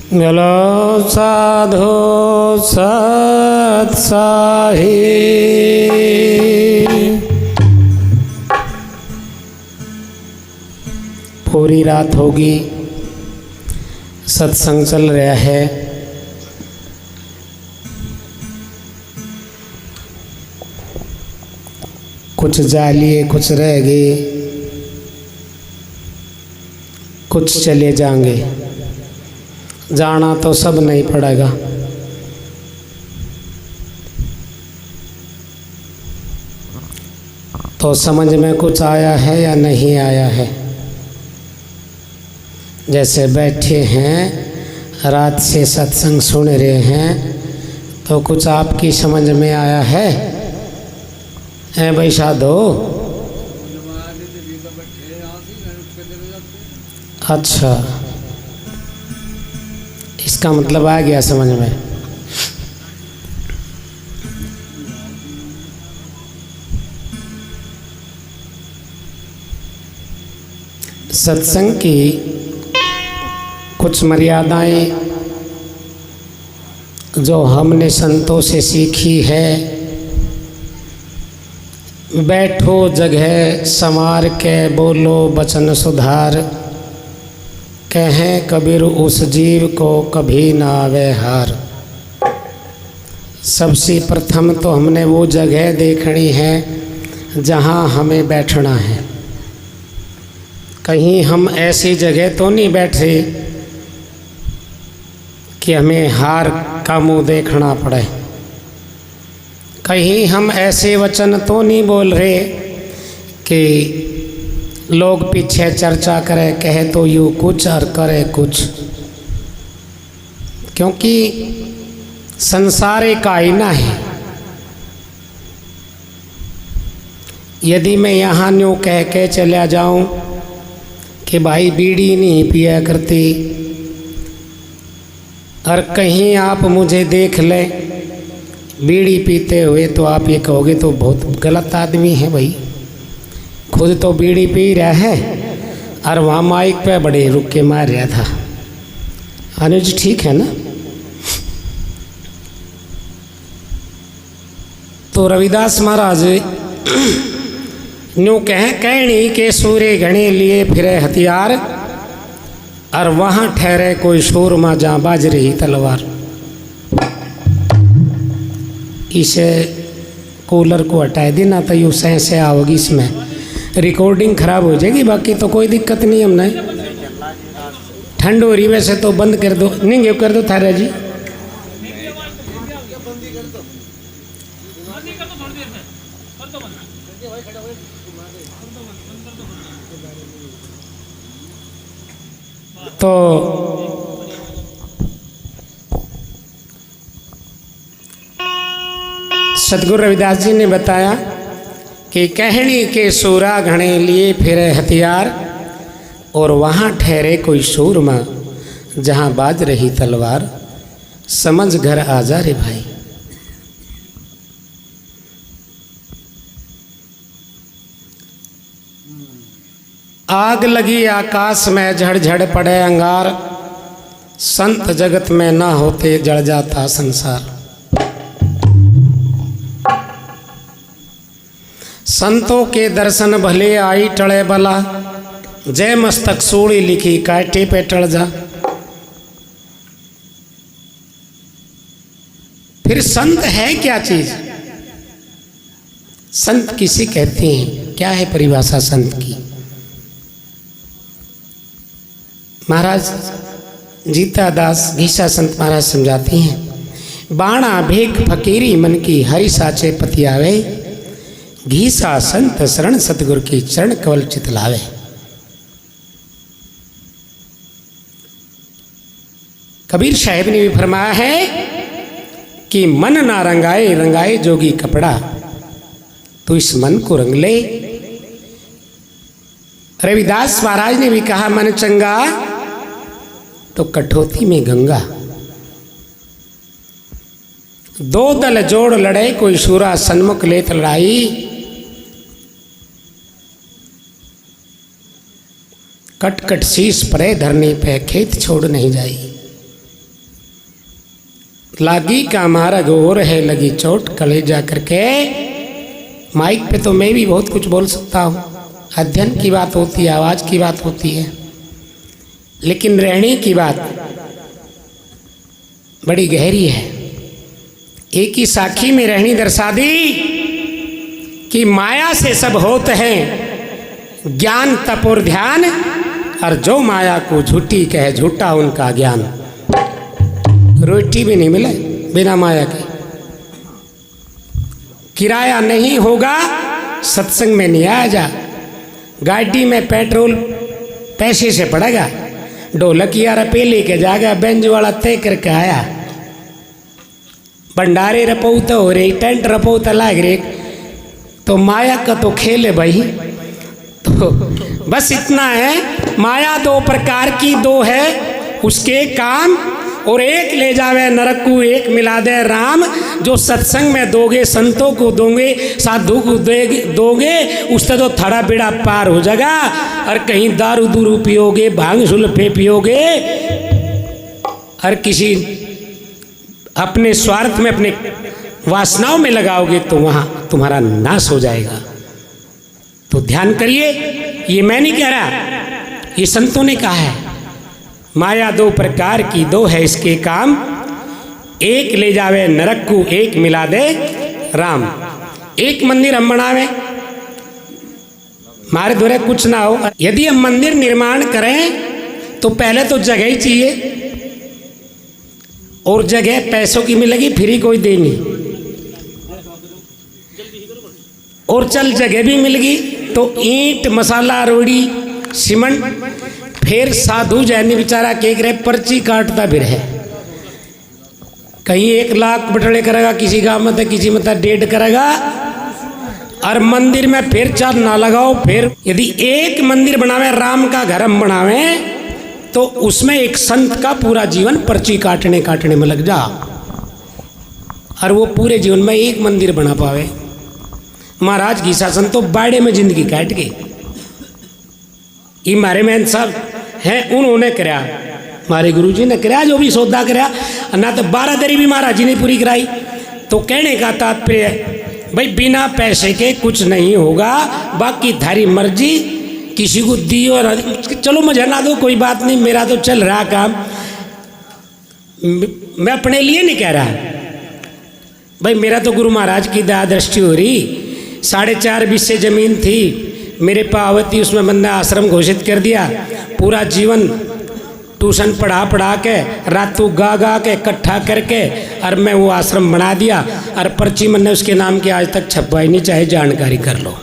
बोलो साधु सत साहिब। पूरी रात होगी, सत्संग चल रहा है। कुछ जा लिए, कुछ रह गए, कुछ चले जाएंगे। जाना तो सब नहीं पड़ेगा। तो समझ में कुछ आया है या नहीं आया है? जैसे बैठे हैं, रात से सत्संग सुन रहे हैं, तो कुछ आपकी समझ में आया है? ऐ भाई साधो, अच्छा, इसका मतलब आ गया समझ में। सत्संग की कुछ मर्यादाएं जो हमने संतों से सीखी है। बैठो जगह संवार के बोलो बचन सुधार, कहें कबीर उस जीव को कभी ना आवे हार। सबसे प्रथम तो हमने वो जगह देखनी है जहाँ हमें बैठना है। कहीं हम ऐसी जगह तो नहीं बैठे कि हमें हार का मुंह देखना पड़े। कहीं हम ऐसे वचन तो नहीं बोल रहे कि लोग पीछे चर्चा करे, कहे तो यूँ कुछ और करे कुछ। क्योंकि संसार एक आईना है। यदि मैं यहाँ न्यू कह के चला जाऊँ कि भाई बीड़ी नहीं पिया करती, और कहीं आप मुझे देख लें बीड़ी पीते हुए, तो आप ये कहोगे तो बहुत गलत आदमी है भाई। खुद तो बीड़ी पी रहा है और वहाँ माइक पे बड़े रुक के मार रहा था। अनुज ठीक है ना? तो रविदास महाराज न्यू कहनी के सूर्य घने लिए फिरे हथियार, और वहाँ ठहरे कोई शूरमा जहाँ बाज रही तलवार। इसे कूलर को हटा देना तो यूँ से आओगी, इसमें रिकॉर्डिंग खराब हो जाएगी। बाकी तो कोई दिक्कत नहीं हमने। ठंड हो रही वैसे तो बंद कर दो, नहीं कर दो थारा जी। तो सतगुरु रविदास जी ने बताया कि कहनी के सूरा घने लिए फिरे हथियार, और वहाँ ठहरे कोई सूरमा जहाँ बाज रही तलवार। समझ घर आ जा रे भाई। आग लगी आकाश में, झड़ पड़े अंगार। संत जगत में ना होते जड़ जाता संसार। संतों के दर्शन भले आई टले बला, जय मस्तक सूड़ी लिखी काटे पे टल जा। फिर संत है क्या चीज? संत किसे कहते हैं? क्या है परिभाषा संत की? महाराज जीता दास घीसा संत महाराज समझाते हैं, बाणा भेख फकीरी मन की हरि साचे पति आवे, घीसा संत शरण सतगुरु की चरण कवल चितलावे। कबीर साहिब ने भी फरमाया है कि मन ना रंगाए रंगाए जोगी कपड़ा, तो इस मन को रंग ले। रविदास महाराज ने भी कहा मन चंगा तो कठौती में गंगा। दो दल जोड़ लड़े कोई शूरा सन्मुख लेत लड़ाई, कट कट शीश परे धरने पे खेत छोड़ नहीं जाई। लागी का मारा गोर है लगी चोट कलेजा करके। माइक पे तो मैं भी बहुत कुछ बोल सकता हूँ, अध्ययन की बात होती है, आवाज़ की बात होती है, लेकिन रहने की बात बड़ी गहरी है। एक ही साखी में रहनी दर्शा दी कि माया से सब होते हैं ज्ञान तप और ध्यान, और जो माया को झूठी कहे झूठा उनका ज्ञान। रोटी भी नहीं मिले बिना माया के, किराया नहीं होगा सत्संग में नहीं आया जा, गाड़ी में पेट्रोल पैसे से पड़ेगा, ढोलक या रुपये लेके जाएगा, बेंज वाला तय करके आया, भंडारे रपो तो हो रही, टेंट रपो तो लाग रहे, तो माया का तो खेल है भाई। तो बस इतना है, माया दो प्रकार की दो है उसके काम, और एक ले जावे नरक को एक मिला दे राम। जो सत्संग में दोगे, संतों को दोगे, साधु को दोगे, उससे तो थड़ा बेड़ा पार हो जाएगा। और कहीं दारू दूरू पियोगे, भांग सुल्फे पियोगे, और किसी अपने स्वार्थ में अपने वासनाओं में लगाओगे तो वहाँ तुम्हारा नाश हो जाएगा। तो ध्यान करिए, ये मैं नहीं कह रहा, ये संतों ने कहा है। माया दो प्रकार की दो है इसके काम, एक ले जावे नरक को एक मिला दे राम। एक मंदिर हम बनावे, हमारे द्वारा कुछ ना हो। यदि हम मंदिर निर्माण करें तो पहले तो जगह ही चाहिए, और जगह पैसों की मिलेगी, फ्री कोई दे नहीं, और चल जगह भी मिल गई तो ईंट मसाला रोड़ी सीमेंट, फिर साधु जैनी बेचारा केक रहे पर्ची काटता फिर है, कहीं 1 लाख बटड़े करेगा, किसी गांव में तो किसी में तो 1.5 करेगा, और मंदिर में फिर 4 ना लगाओ। फिर यदि एक मंदिर बनावे, राम का घर हम बनावे, तो उसमें एक संत का पूरा जीवन पर्ची काटने में लग जा, और वो पूरे जीवन में एक मंदिर बना पावे। महाराज की शासन तो बाड़े में जिंदगी काट गई। ये हमारे महंत साहब हैं, उन्होंने कराया, हमारे गुरुजी ने कराया, जो भी सौदा कराया, ना तो 12 दरी भी महाराज जी ने पूरी कराई। तो कहने का तात्पर्य है भाई, बिना पैसे के कुछ नहीं होगा, बाकी थारी मर्जी, किसी को दियो चलो मुझे ना दो कोई बात नहीं, मेरा तो चल रहा काम, मैं अपने लिए नहीं कह रहा भाई। मेरा तो गुरु महाराज की दया दृष्टि हो रही, 4.5 बिस्से जमीन थी मेरे पावती, उसमें मैंने आश्रम घोषित कर दिया। पूरा जीवन ट्यूशन पढ़ा के, रातों गा के इकट्ठा करके, और मैं वो आश्रम बना दिया, और पर्ची मैंने उसके नाम की आज तक छपवाई नहीं, चाहे जानकारी कर लो।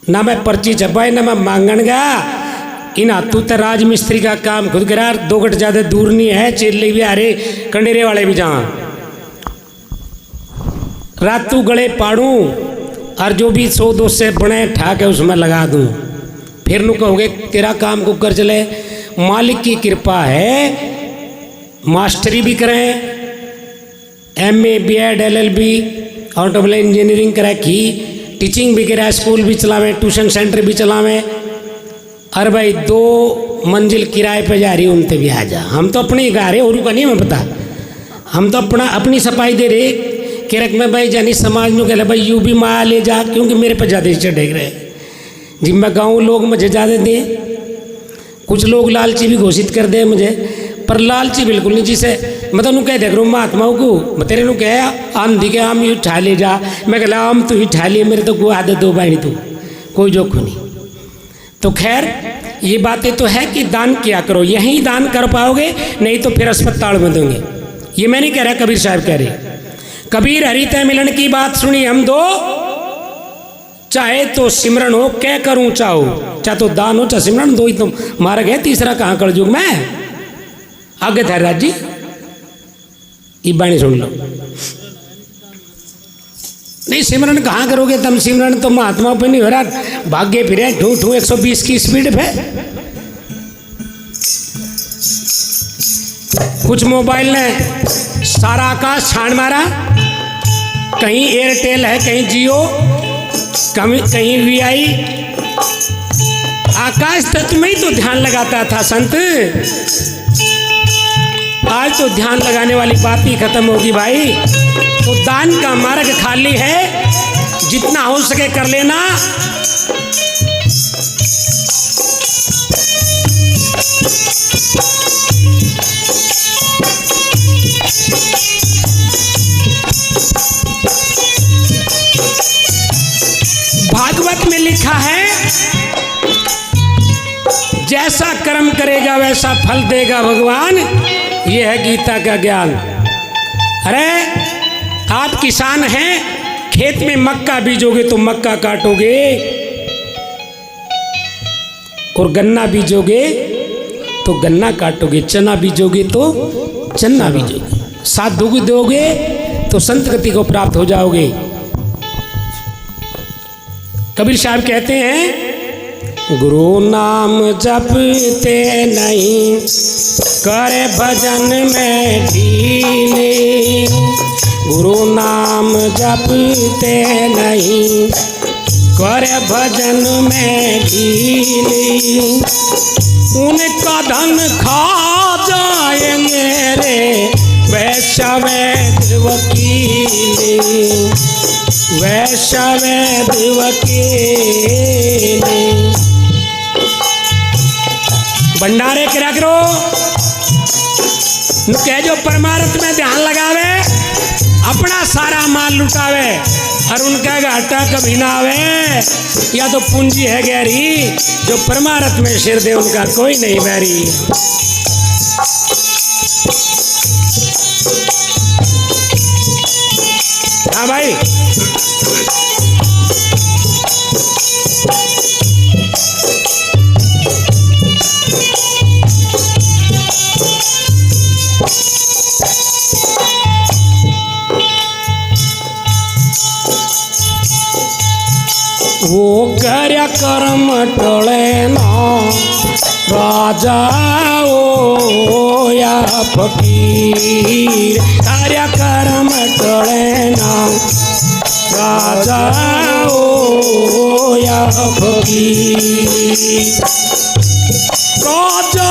ना मैं पर्ची छपवाई, ना मैं मांगन गया। इन हाथों तो राज मिस्त्री का काम खुद करा, 2 गट ज़्यादा दूर नहीं है, चेले भी आ रहे, कंडेरे वाले भी जहाँ, रातों गले पाड़ूं, और जो भी 100-200 से बने ठा के उसमें लगा दूं। फिर नु कहोगे तेरा काम को कर चले, मालिक की कृपा है, मास्टरी भी करें, MA BEd LLB automobile engineering करा की, टीचिंग भी करा, स्कूल भी चलावे, ट्यूशन सेंटर भी चलावे। अरे भाई 2 मंजिल किराए पे जा रही, उनते भी आ जा। हम तो अपने ही गा रहे, और का नहीं हमें पता, हम तो अपनी सफाई दे रहे। केरक में भाई जानी समाज में कहला भाई यू भी माया ले जा, क्योंकि मेरे पे ज़्यादा चढ़ेग रहे जी। मैं गाँव लोग मुझे ज़्यादा दे, कुछ लोग लालची भी घोषित कर दे मुझे, पर लालची बिल्कुल नहीं। जिसे मैं तो कह देख रहा हूँ महात्माओं को, मैं तेरे नु कह आंधी के आम यू ठा ले जा, मैं कहला आम तू ही ठा ले, मेरे तो को आदत 2 बाणी तू, कोई जोख नहीं। तो खैर ये बातें तो है कि दान किया करो, यहीं दान कर पाओगे, नहीं तो फिर अस्पताल में दोगे। ये मैं नहीं कह रहा, कबीर साहब कह रहे। कबीर हरि तय मिलन की बात सुनी हम दो, चाहे तो सिमरन हो क्या करूं चाहो, चाहे तो दान हो चाहे सिमरन, 2 ही तो मार्ग है, तीसरा कहाँ कलयुग में। आगे था राज जी, ये बाणी सुन लो। नहीं सिमरन कहाँ करोगे तुम, सिमरन तो महात्मा पे नहीं हो रहा, भाग्य फिरे ठू ठू 120 की स्पीड पे। कुछ मोबाइल ने सारा आकाश छान मारा, कहीं एयरटेल है, कहीं जियो, कहीं VI, आकाश तत्व में ही तो ध्यान लगाता था संत। आज तो ध्यान लगाने वाली बात ही खत्म होगी भाई। तो दान का मार्ग खाली है, जितना हो सके कर लेना। भागवत में लिखा है, जैसा कर्म करेगा वैसा फल देगा भगवान। यह है गीता का ज्ञान। अरे आप किसान हैं, खेत में मक्का बीजोगे तो मक्का काटोगे, और गन्ना बीजोगे तो गन्ना काटोगे, चना बीजोगे तो चना बीजोगे। साथ दोगे तो संत गति को प्राप्त हो जाओगे। कबीर साहब कहते हैं, गुरु नाम जपते नहीं, करे भजन में ढीले। गुरु नाम जपते नहीं, करे भजन में ढीले। उनका धन खा जाएंगे रे वैष्णव वकीले, वैष्णव वकीले। भंडारे करा करो, कह जो परमार्थ में ध्यान लगावे, अपना सारा माल लुटावे और उनका घाटा कभी ना आवे। या तो पूंजी है गहरी, जो परमार्थ में सिर दे उनका कोई नहीं बैरी। हाँ भाई, वो कर्या कर्म टले ना, राजा ओ या फकीर। कर्या कर्म टले ना, राजा ओ या फकीर। राजा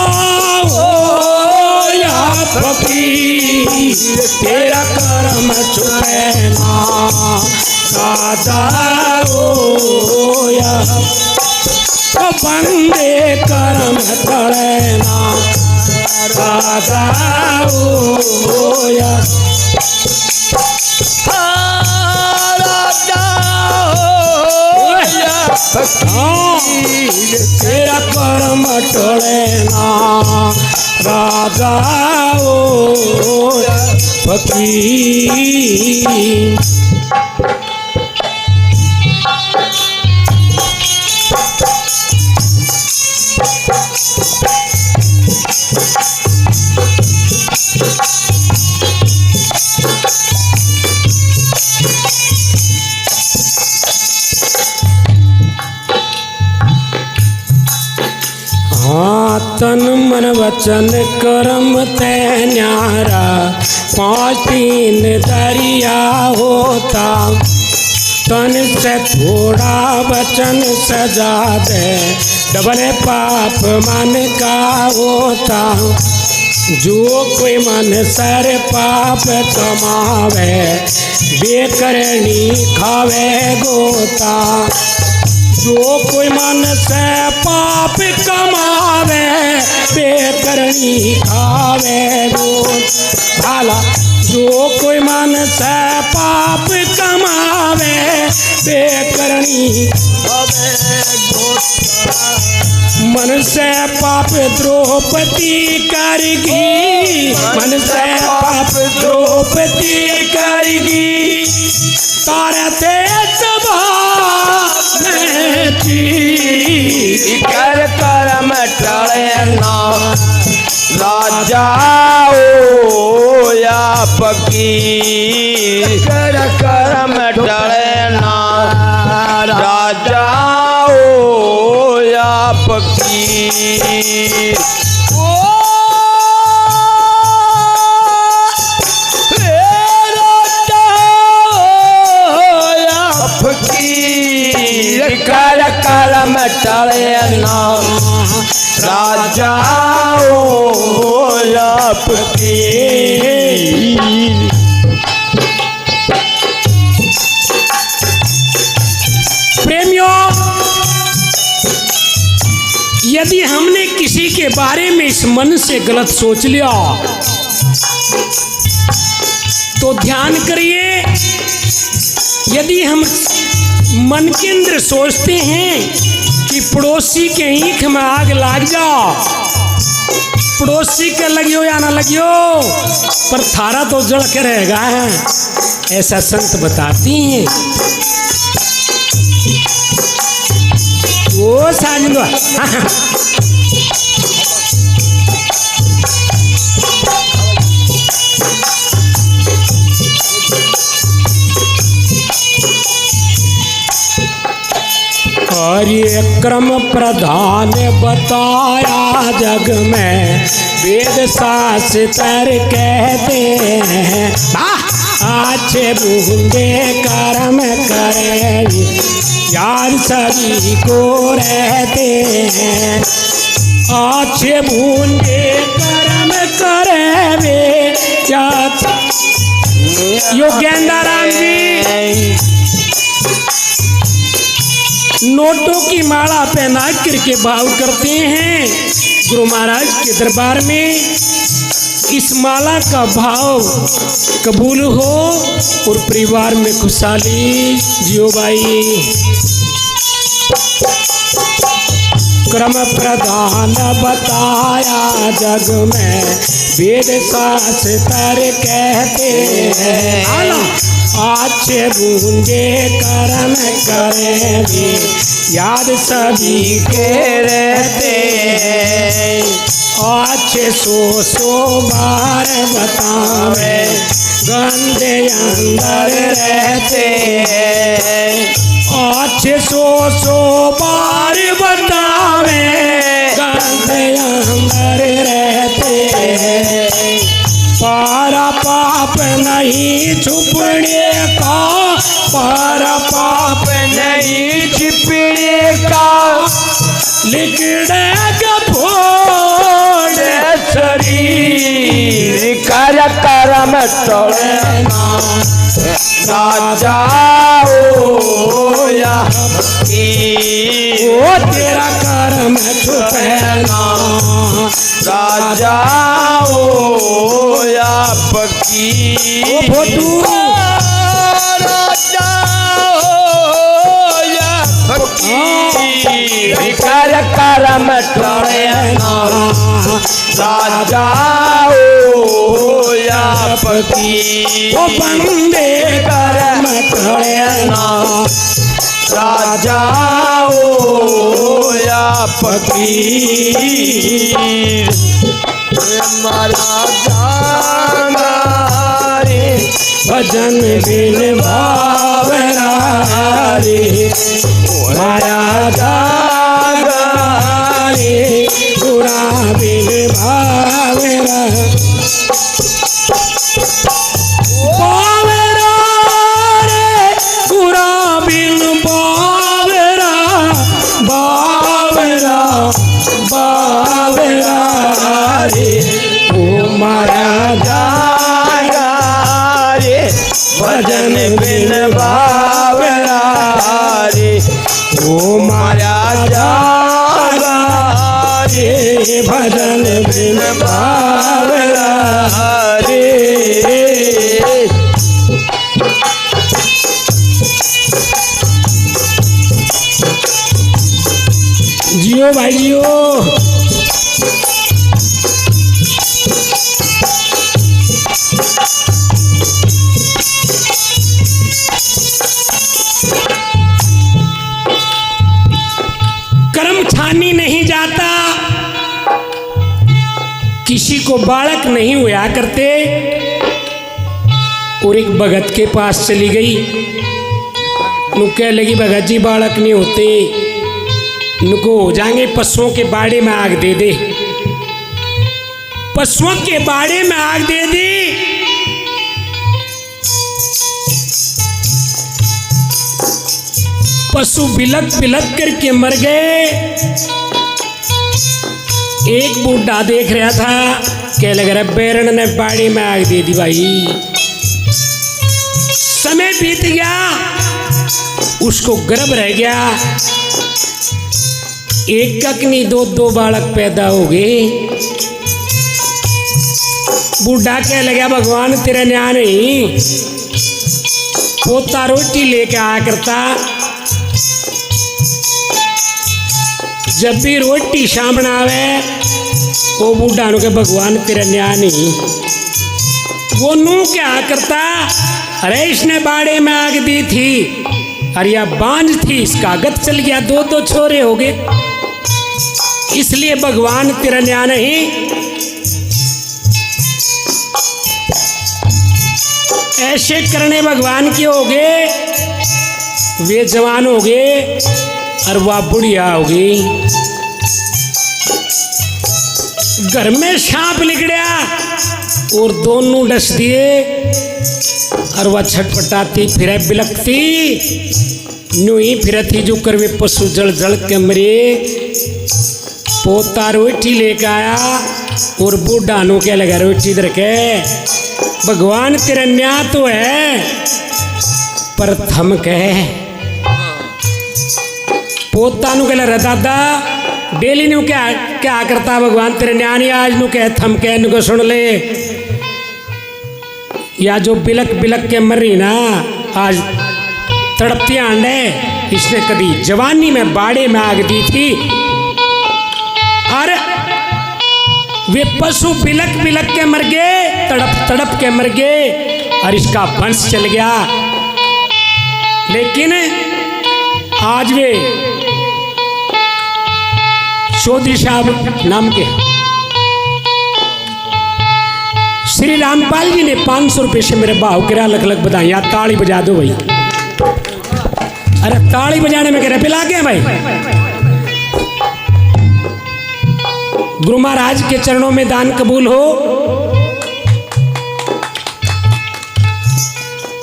ओ या फकीर, तेरा कर्म छुपे ना, राजा ओ या बंदे कर्म टले ना, राजा ओ या तेरा कर्म टले ना, राजा ओ फकीर। तन मन वचन कर्म ते न्यारा, 5 तीन दरिया होता। तन से थोड़ा वचन सजा दे, डबल पाप मन का होता। जो कोई मन सर पाप कमावे, बेकरनी खावे गोता। जो कोई मन से पाप कमावे, बेकरनी खावे गोता। भाला जो कोई मन से पाप कमावे, बेकरनी खावे गोता। मन से पाप द्रौपदी करगी, मन से पाप द्रौपदी करगी। तारते कर कर्म टले ना, राजा ओ या फकीर। कर कर्म टले ना, राजा ओ या फकीर। कर कर्म टले ना राजा आपकी। प्रेमियों, यदि हमने किसी के बारे में इस मन से गलत सोच लिया तो ध्यान करिए, यदि हम मन के अंदर सोचते हैं कि पड़ोसी के ईख में आग लाग जाओ, पड़ोसी के लगियो या ना लगियो पर थारा तो जल के रहेगा, ऐसा संत बताती हैं। वो साजिंदो और ये क्रम प्रधान बताया जग में, वेद शास्त्र कहते हैं। अच्छे बूंदे कर्म करे यार सभी को रहते हैं। अच्छे बूंदे कर्म करे वे योगेंद्राराम जी नोटों की माला पहना करके भाव करते हैं गुरु महाराज के दरबार में। इस माला का भाव कबूल हो और परिवार में खुशहाली जियो भाई। क्रम प्रधान बताया जग में, वेद शास्त्र कहते हैं। अच्छे बूंदे कर्म करे भी याद सभी के रहते हैं। अच्छे सो बार बतावे गंदे अंदर रहते हैं। अच्छे सो बार बतावे गंदे अंदर रहते हैं। पारा पाप नहीं छुपने का, पारा पाप नहीं छिपने का, लिखने फोड़ शरीर कर कर्म टोलना राजा ओ तेरा कर्म छुपना राजा आपकी। ओ फोटू राजा कर कर्म टोलना राजा आपकी। ओ बंदे कर्म टोलना राजा आपकी। भजन बिन भावरा रे माया जागा रे गुरा बिन भावरा भावरा रे गुरा बिन भावरा भावरा भावरा रे ओ माया जागा रे भजन बिन भावरा रे ओ माया जागा रे भजन बिन भावरा रे। जियो भाई जियो। कर्म छानी नहीं जाता, किसी को बालक नहीं हुआ करते। और एक भगत के पास चली गई, नु कह लगी भगत जी बालक नहीं होते, नुको हो जाएंगे, पशुओं के बाड़े में आग दे दे। पशुओं के बाड़े में आग दे दी। पशु बिलक बिलक करके मर गए। एक बूढ़ा देख रहा था, कह लग रहा बैरण ने बाड़ी में आग दे दी भाई। समय बीत गया, उसको गर्भ रह गया, एक ककनी दो बालक पैदा हो गए। बूढ़ा कह लगा भगवान तेरा न्याय नहीं, पोता रोटी लेके आया करता, जब भी रोटी सामने आवे वो बूढ़ा नु के भगवान तेरा न्याय नहीं। वो नू क्या करता, अरे इसने बाड़े में आग दी थी, अरे या बांझ थी, इसका गत चल गया, दो छोरे हो गए, इसलिए भगवान तेरा न्याय नहीं। ऐसे करने भगवान के हो गए, वे जवान हो गए और वह बुढ़िया हो गई। घर में सांप निकलिया और दोनों डस दिए और वह छटपटाती फिर बिलकती न्यू ही फिरती जो कर वे पशु जल जल के मरे। पोता रोटी लेके आया और बूढ़ा नु क्या लगा रोटी इधर के, भगवान तेरा न्याय तो है पर थम कह। पोता नु कह दादा डेली नु क्या क्या करता भगवान तेरे न्याय नहीं, आज नु कह थम कह नु को सुन ले। या जो बिलक बिलक के मर रही ना, आज तड़पती आंडे, इसने कभी जवानी में बाड़े में आग दी थी। अरे वे पशु बिलक बिलक के मर गए, तड़प तड़प के मर गए और इसका वंश चल गया। लेकिन आज वे चौधरी साहब नाम के श्री रामपाल जी ने 500 रुपये से मेरे भाव किरा लख लख बधाइयाँ। ताली बजा दो भाई। अरे ताली बजाने में कह पिला के भाई। गुरु महाराज के चरणों में दान कबूल हो।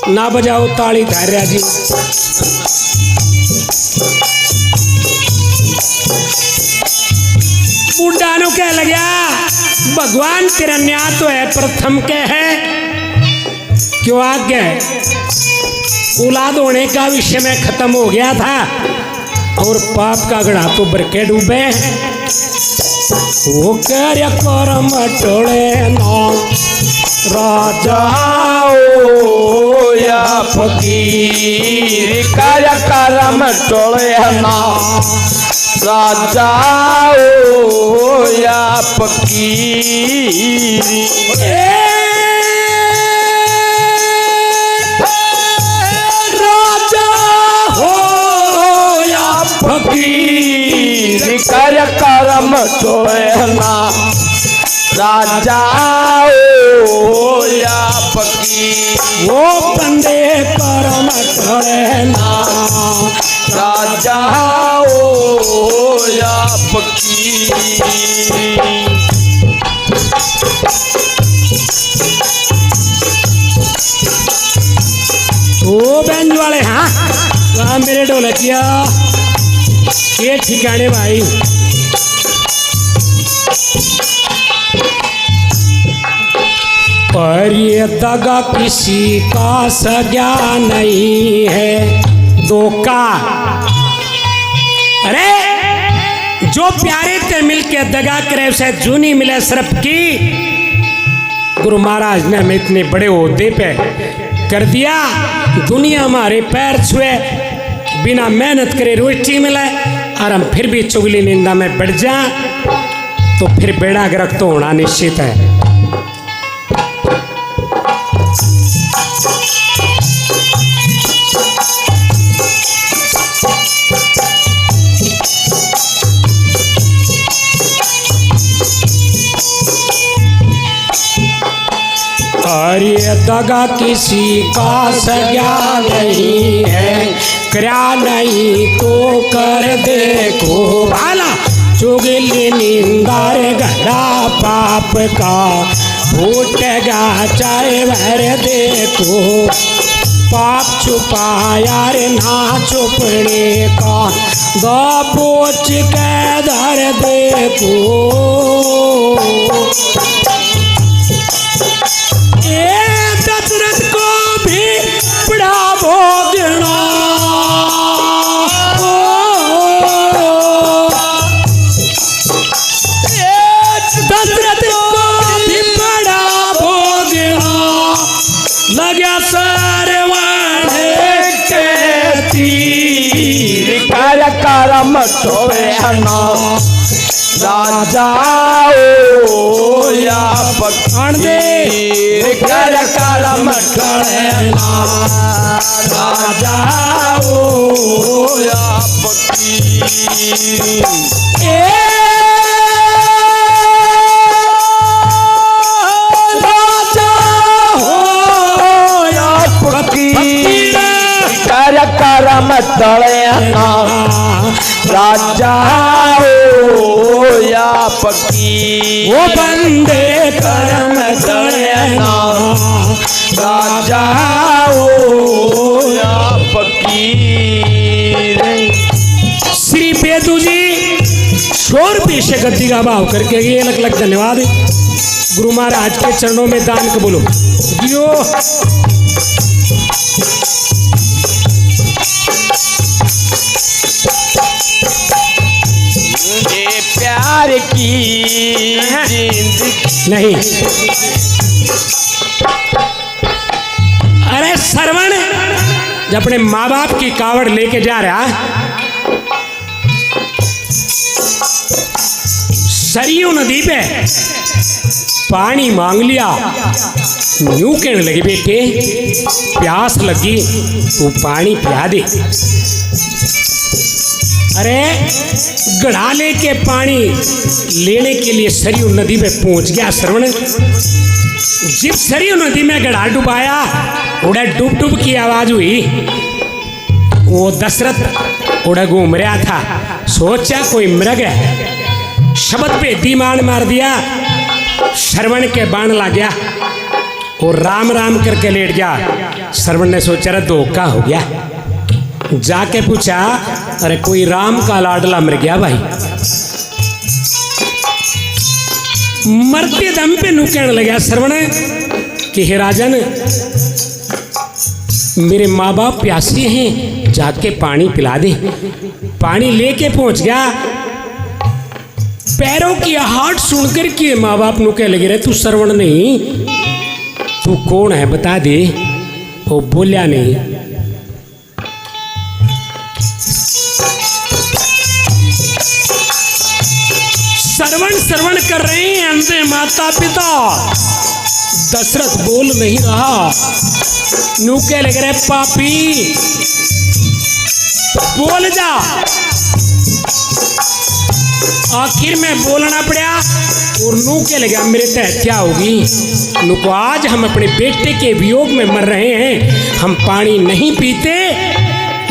ना बजाओ ताली धार्या जी। बूढ़ा नु कह लगा भगवान तेरा न्याय तो है प्रथम के है, क्यों आगे औलाद होने का विषय में खत्म हो गया था और पाप का गढ़ा तो बरके डूबे। वो कार्य करम टोले ना राजा ओ या फकीर, कार्य करम टोले ना राजा ओ या फकीर। राजा हो या फकीर, कार्य करम टोले ना राजा ओ या फकीर। वो बंदे करम टोले ना राजा ओ या फकीर। ओ बैंज वाले, हाँ वहाँ मेरे ढोलकिया ये ठिकाने भाई। पर ये दगा किसी का सजा नहीं है, धोखा। अरे जो प्यारे ते मिलके दगा करे उसे जूनी मिले सरफ की। गुरु महाराज ने हमें इतने बड़े ओहदे पे कर दिया, दुनिया हमारे पैर छुए, बिना मेहनत करे रोटी मिले और हम फिर भी चुगली निंदा में बढ़ जा तो फिर बेड़ा गर्क तो होना निश्चित है। और ये दगा किसी का सजा नहीं है, क्या नहीं तो कर देखो भाला। चुगली निंदार गड़ा पाप का फूटेगा चाहे भर देखो। पाप छुपाया रे ना छुपने का, दा पोछ के धर देखो। ए दशरथ को भी बड़ा भोगना, दशरथ को भी बड़ा भोगना, लगा सरवण के तीर कर करम ठोरना, राजा ओ या फकीर कर करम ठोरना, राजा ओ या फकीर। कर करम टलना, राजा हो या फकीर। वो बंदे करम टलना, राजा हो या फकीर। श्री बेदू जी 100 रुपये से गद्दी का भाव करके ये लग लग धन्यवाद। गुरु महाराज के चरणों में दान कबूलो दियो। प्यार की जिंदगी नहीं। अरे सरवण जब अपने माँ बाप की कावड़ लेके जा रहा, सरयू नदी पे पानी मांग लिया। यूं कहने लगी, बेटे प्यास लगी तू पानी पिला दे। अरे गढ़ा लेके पानी लेने के लिए सरयू नदी पे पहुंच गया श्रवण। जब सरयू नदी में गढ़ा डुबाया, उड़ा डुब डुब की आवाज हुई। वो दशरथ उड़ा घूम रहा था, सोचा कोई मृग है, शब्द पे दीमान मार दिया। श्रवण के बाण लग गया, वो राम राम करके लेट गया। श्रवण ने सोचा रे धोखा हो गया, जाके पूछा अरे कोई राम का लाडला मर गया भाई। मरते दम पे नू कहने लगा श्रवण कि हे राजन मेरे माँ बाप प्यासे हैं, जाके पानी पिला दे। पानी लेके पहुंच गया, पैरों की आहट सुनकर के माँ बाप नू कह लगे रे तू श्रवण नहीं, तू कौन है बता दे। वो बोलिया नहीं। श्रवण कर रहे हैं अंधे माता पिता। दशरथ बोल नहीं रहा। नू कह लग रहे पापी बोल जा। आखिर में बोलना पड़ा और नू के लगा मेरे तो हत्या होगी। नू को आज हम अपने बेटे के वियोग में मर रहे हैं, हम पानी नहीं पीते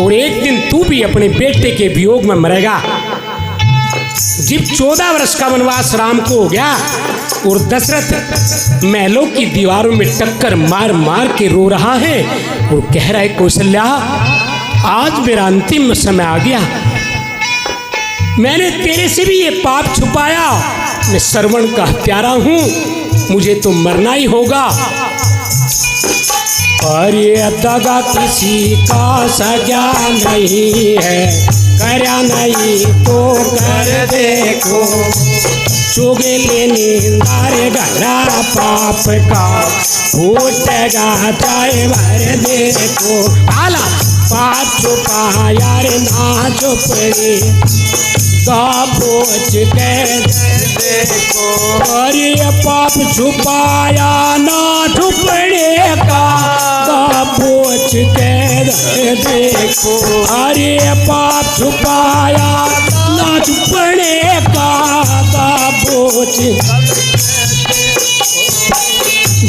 और एक दिन तू भी अपने बेटे के वियोग में मरेगा। जब 14 वर्ष का वनवास राम को हो गया और दशरथ महलों की दीवारों में टक्कर मार मार के रो रहा है और कह रहा है कौशल्या आज मेरा अंतिम समय आ गया, मैंने तेरे से भी ये पाप छुपाया, मैं श्रवण का हत्यारा हूं, मुझे तो मरना ही होगा। पर ये दगा किसी का सजा नहीं है, करया नहीं तो कर देखो, चुगे लेने दारे घरा पाप का फूटेगा चाहे भर देखो। आला पाप छुपाया रे ना छुपड़े बोझ के देखो। और ये पाप छुपाया ना छुपने का बोझ के देखो। और ये पाप छुपाया ना छुपने का बोझ।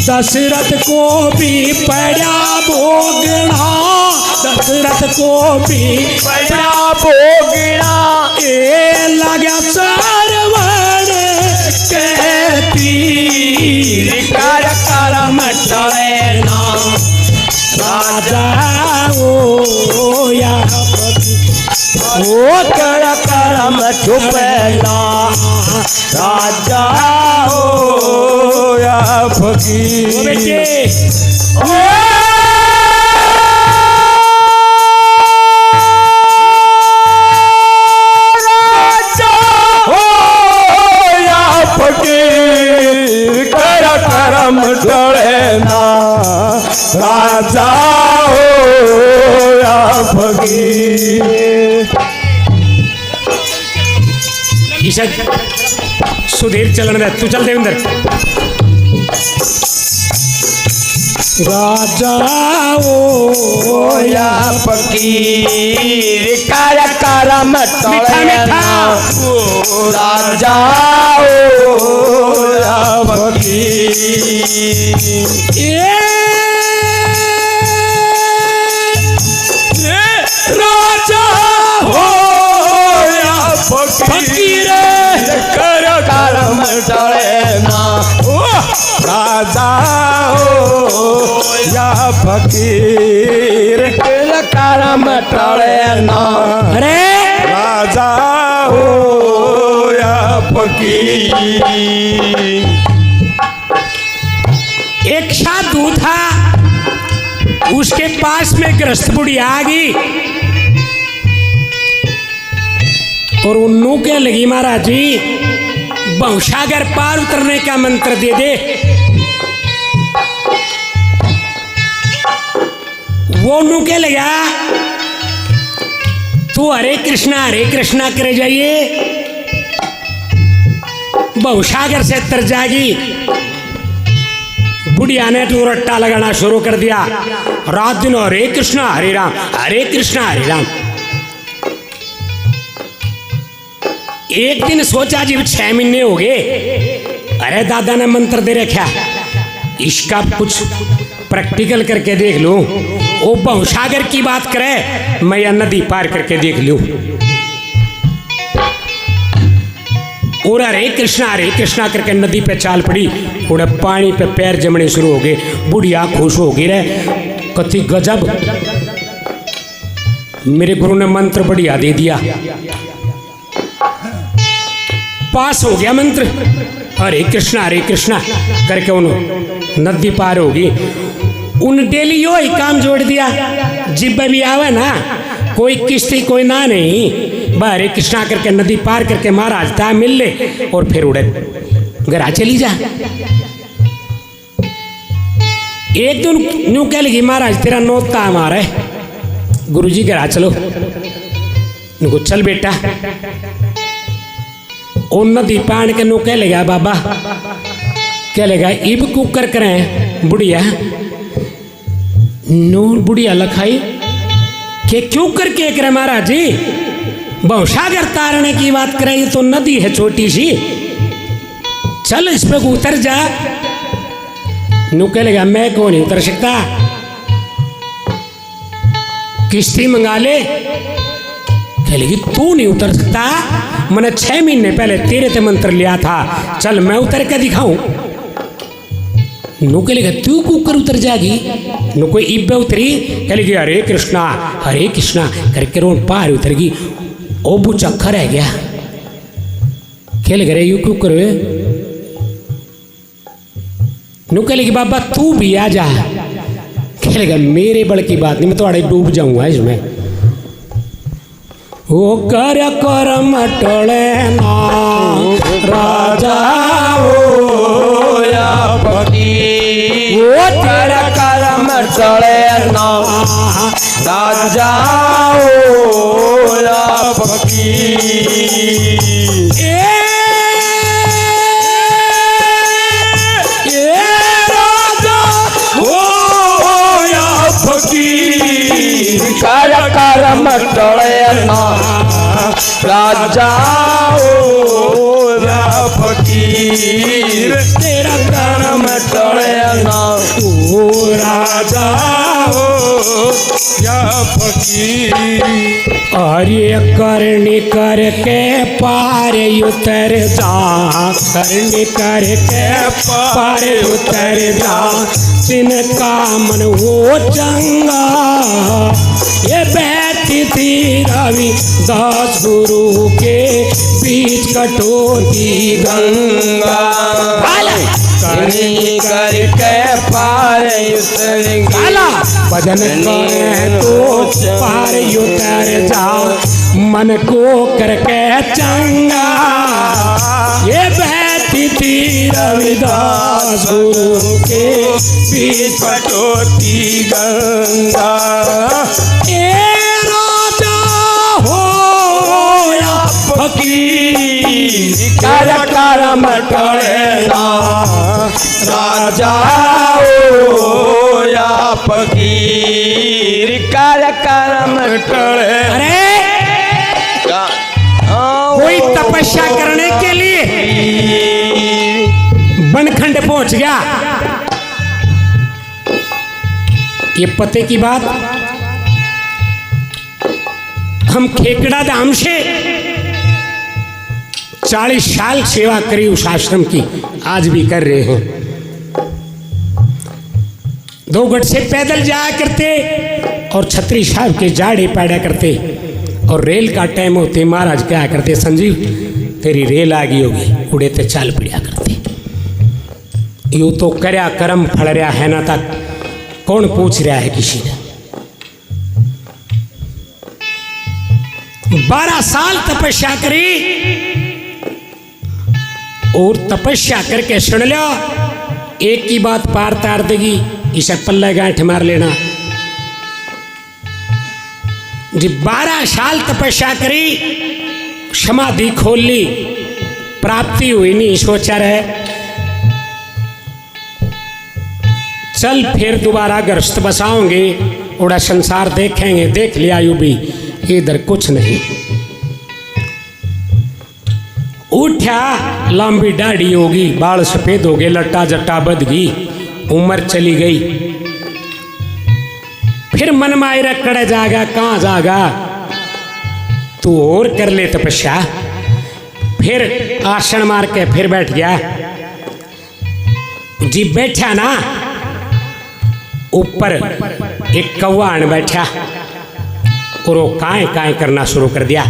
दशरथ को भी पड़ा भोगना, दशरथ को भी पड़ा भोगना, ए लगा सरवण के तीर कर करम टलना, राजा राजा हो या फकीर। ओ बेटे राजा हो या फकीर, कर करम टले ना राजा हो या फकीर। ईशा सुधीर चलन दे, तू चल देविंदर। राजा ओ या फकीर, कर करम टले ना राजा हो या फकीर। राजा हो या फकीर, कर करम टले ना राजा हो या फकीर, कर करम टले ना अरे राजा हो या फकीर। एक साधु था, उसके पास में गृहस्थ बुढ़िया आ गई और उन्नू के लगी महाराज जी बहुसागर पार उतरने का मंत्र दे दे। वो उन्नू के लगा तू हरे कृष्णा करे जाइए, बहुसागर से तर जागी। बुढ़िया ने तो रट्टा लगाना शुरू कर दिया, रात दिन हरे कृष्णा हरे राम, हरे कृष्णा हरे राम। एक दिन सोचा जी 6 महीने हो गए, अरे दादा ने मंत्र दे रखा, इसका कुछ प्रैक्टिकल करके देख लूं। वो बहुसागर की बात करे, मैं या नदी पार करके देख लूं। और हरे कृष्णा करके नदी पे चाल पड़ी, उड़े पानी पे पैर जमने शुरू हो गए। बुढ़िया खुश हो गई रे, कथी गजब, मेरे गुरु ने मंत्र बढ़िया दे दिया, पास हो गया मंत्र। हरे कृष्णा करके उन्होंने नदी पार होगी। उन डेली यो ही काम जोड़ दिया, जिब्बे भी आवे ना कोई किश्ती कोई ना नहीं, हरे कृष्णा करके नदी पार करके महाराज ता मिल ले और फिर उड़े घर आ चली जा। एक दिन न्यू कह लगी महाराज तेरा नोता हमारा है, गुरुजी घर आ चलो। नुको चल बेटा, और नदी पान के नु कह लेगा बाबा, कह लेगा इब कुकर करें बुढ़िया नो बुढ़िया लखाई के क्यों करके करे महाराज जी, बहुसागर तारने की बात करें, ये तो नदी है छोटी सी, चल इस पे उतर जा। नु कह लेगा मैं क्यों नहीं उतर सकता, किश्ती मंगा ले। कह लेगी तू नहीं उतर सकता, मैंने 6 महीने पहले तेरे ते मंत्र लिया था, चल मैं उतर के दिखाऊं। नु कह लेगा तू कुकर उतर जाएगी। नु कोई इब्बे उतरी, कह लेगी हरे कृष्णा करके रोन पार उतरगी। ओ बुचक्खा रह गया, कह लेगा रे यू कुकर। नु कह लेगी बाबा तू भी आ जा। कह लेगा मेरे बड़ की बात नहीं, मैं थोड़ा डूब जाऊंगा इसमें। वो कर करम टले ना राजा हो या फकीर, वो कर करम टले ना राजा हो या फकीर। कर करम टले ना राजा हो या फकीर, तेरा करम टले ना ओ राजा हो या फकीर। कार्य करने करके पार उतर जा, करने करके पार उतर जा, तिनका मन हो चंगा, ये बैठ बैठी थी रविदास गुरु के बीच कटोती गंगा कहीं करके पार उतर काला भजन करे तो पार उतर जा मन को करके चंगा ये बैठी थी रविदास गुरु के बीच कटोती गंगा ए राजा हो या फकीर कर कर मटड़ेला राजा ओ या फकीर कर कर मटड़े अरे कोई तपस्या करने के लिए बनखंड पहुंच गया। ये पते की बात हम खेकड़ा धाम से 40 साल सेवा करी उस आश्रम की, आज भी कर रहे हैं। 2 गट से पैदल जाया करते और छतरी साहब के जाड़े पैदा करते और रेल का टाइम होते महाराज क्या करते, संजीव तेरी रेल आ गई होगी, उड़े ते चाल पड़ा करते। यूं तो करया कर्म फल रहा है ना, तक कौन पूछ रहा है किसी ने। 12 साल तपस्या करी और तपस्या करके सुन लो, एक की बात पार तार देगी, इसे पल्ले गांठ मार लेना। जी 12 साल तपस्या करी, समाधि खोल ली, प्राप्ति हुई नहीं, सोचा रहे चल फिर दोबारा गृहस्थ बसाओगे, उड़ा संसार देखेंगे, देख लिया यूं भी इधर कुछ नहीं। उठा, लंबी दाढ़ी होगी, बाल सफेद हो गए, लट्टा जट्टा बद गई, उम्र चली गई। फिर मन माई रखड़े जागा, कहाँ जागा, तू और कर ले तपस्या। फिर आसन मार के फिर बैठ गया। जी बैठा ना, ऊपर एक कौवान बैठा और वो काए काए करना शुरू कर दिया।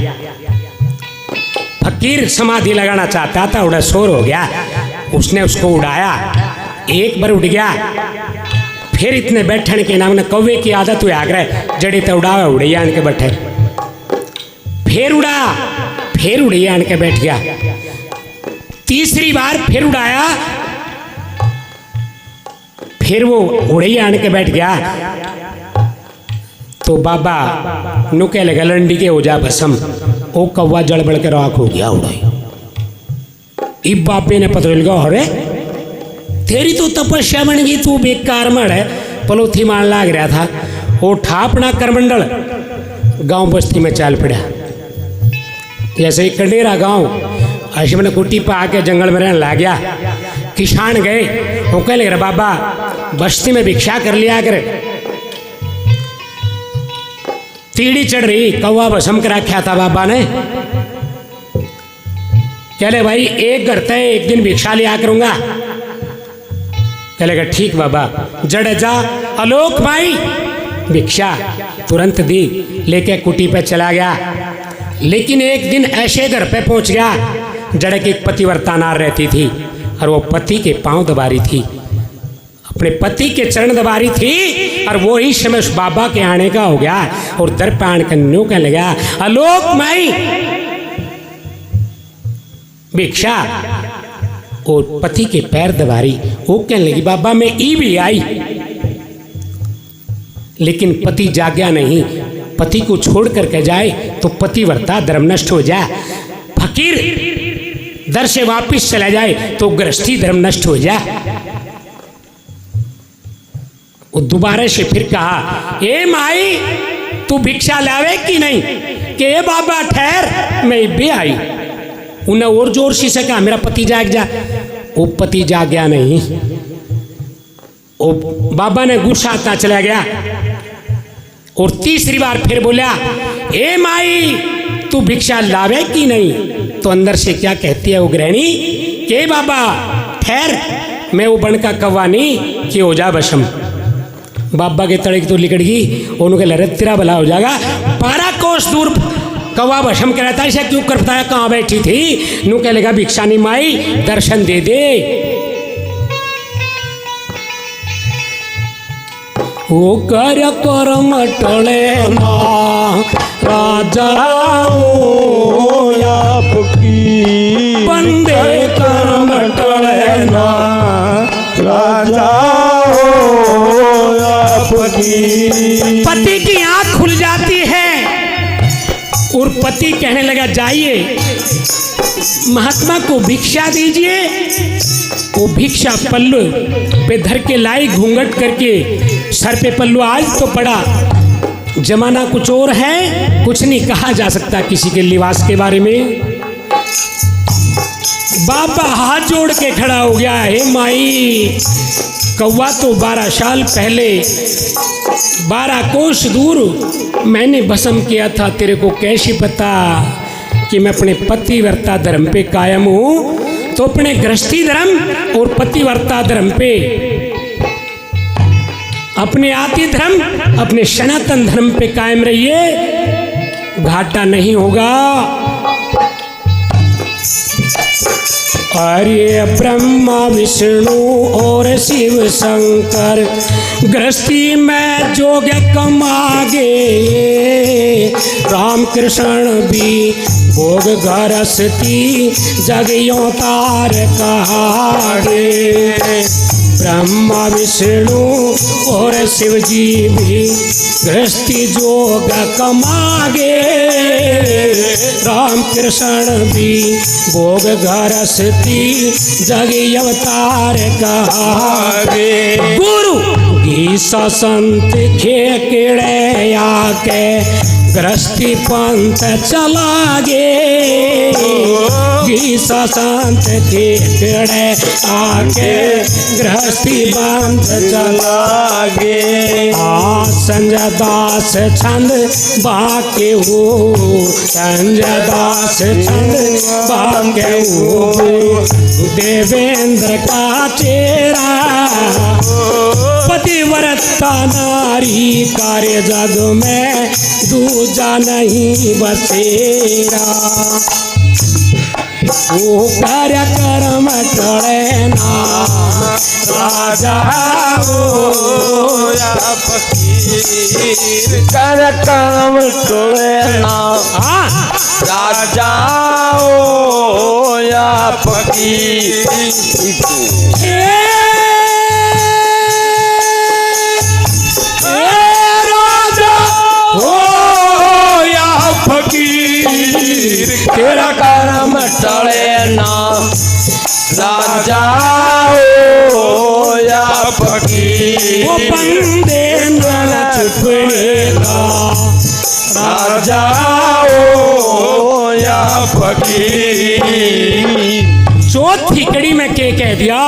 फकीर समाधि लगाना चाहता था, उड़ा शोर हो गया, उसने उसको उड़ाया, एक बार उड़ गया। फिर इतने बैठने के नाम ने कौवे की आदत हुई आग्रह, जड़ी तो उड़ावे उड़ैया आन के बैठे, फिर उड़ा, फिर उड़ैया आन के बैठ गया। तीसरी बार फिर उड़ाया, फिर वो उड़ैया आन के बैठ गया। तो बाबा नुके लगा लंडी के हो जा भसम, ओ कौवा जड़ बढ़ के राख हो गया उड़ाई। इब बापे ने पता लगा, अरे तेरी तो तपस्या बन गई, तू बेकार मड़ है, पलोथी मान लाग रहा था। वो ठापना करमंडल गांव बस्ती में चाल पड़ा। जैसे ही कंडेरा गांव अश्विन ने कुटी पा के जंगल में रहने लग गया। किसान गए, वो कह लगे बाबा बस्ती में भिक्षा कर लिया कर, तीड़ी चढ़ रही, कौवा भस्म करा रखा था बाबा ने। चले भाई एक घर तय एक दिन भिक्षा लिया करूंगा। चलेगा ठीक बाबा, जड़ जा आलोक भाई भिक्षा तुरंत दी, लेके कुटी पे चला गया। लेकिन एक दिन ऐसे घर पे पहुंच गया जड़ की एक पतिव्रता नार रहती थी और वो पति के पांव दबा रही थी, अपने पति के चरण दबा रही थी। और वो ही समय उस बाबा के आने का हो गया और दर पे आने का न्यू कहने लगा, आलोक माई भिक्षा, और पति के पैर दबा रही। वो कहने लगी बाबा मैं ई भी आई, लेकिन पति जाग्या नहीं, पति को छोड़ करके जाए तो पतिव्रता धर्म नष्ट हो जाए, फकीर दर से वापिस चला जाए तो गृहस्थी धर्म नष्ट हो जाए। वो दोबारा से फिर कहा, ए माई तू भिक्षा लावे कि नहीं, कि ए बाबा ठहर मैं भी आई। उन्हें और जोर से कहा मेरा पति जाग जा, वो पति जाग गया नहीं। वो बाबा ने गुस्सा आता चला गया और तीसरी बार फिर बोला, ए माई तू भिक्षा लावे कि नहीं। तो अंदर से क्या कहती है वो गृहिणी, के बाबा ठहर मैं वो बन का कौवा नहीं कि हो जा बशम। बाबा के तड़े की तो लिकड़ गई, उन्होंने कहा तेरा भला हो जाएगा। 12 कोस दूर कौवा भस्म के रहता है, इसे क्यों करता है, कहाँ बैठी थी? नू कह लेगा भिक्षानी माई दर्शन दे दे। वो कर करम टले ना राजा आपकी बंदे कर्म टले ना राजा आपकी। पति की आंख खुल जाती है और पति कहने लगा जाइए महात्मा को भिक्षा दीजिए। वो भिक्षा पल्लू पे धर के लाई, घूंघट करके सर पे पल्लू। आज तो पड़ा जमाना कुछ और है, कुछ नहीं कहा जा सकता किसी के लिबास के बारे में। बाबा हाथ जोड़ के खड़ा हो गया, हे माई कौवा तो 12 साल पहले 12 कोस दूर मैंने भस्म किया था, तेरे को कैसे पता कि मैं अपने पतिव्रता धर्म पे कायम हूँ? तो अपने गृहस्थी धर्म और पतिव्रता धर्म पे, अपने आदि धर्म, अपने सनातन धर्म पे कायम रहिए, घाटा नहीं होगा। अरे ब्रह्मा विष्णु और शिव शंकर गृहस्थी में जोग कमागे, राम कृष्ण भी भोग गृहस्थी जगियों तार कहागे। ब्रह्मा विष्णु और शिव जी भी गृहस्थी जोग कमागे, राम कृष्ण भी भोग गृहस्थी जगी अवतार कहागे। गुरु गीसा संत खेकड़े आके गृहस्थी पंथ चलागे, गीसा संत खेकड़े आके गृहस्थी पंथ चलागे। संजय दास छंद बाके हो, संजय दास छंद बाके हो, देवेंद्र का चेहरा पतिव्रता नारी कार्य जग में दूजा नहीं बसेरा। वो कार्य कर्म टले ना राजा या फकीर, कर कर्म टले ना राजा या फकीर। तेरा कर्म टले ना राजा या फकीर। वो बंदे न छुपेगा राजा या फकीर। चौथी कड़ी में के कह दिया,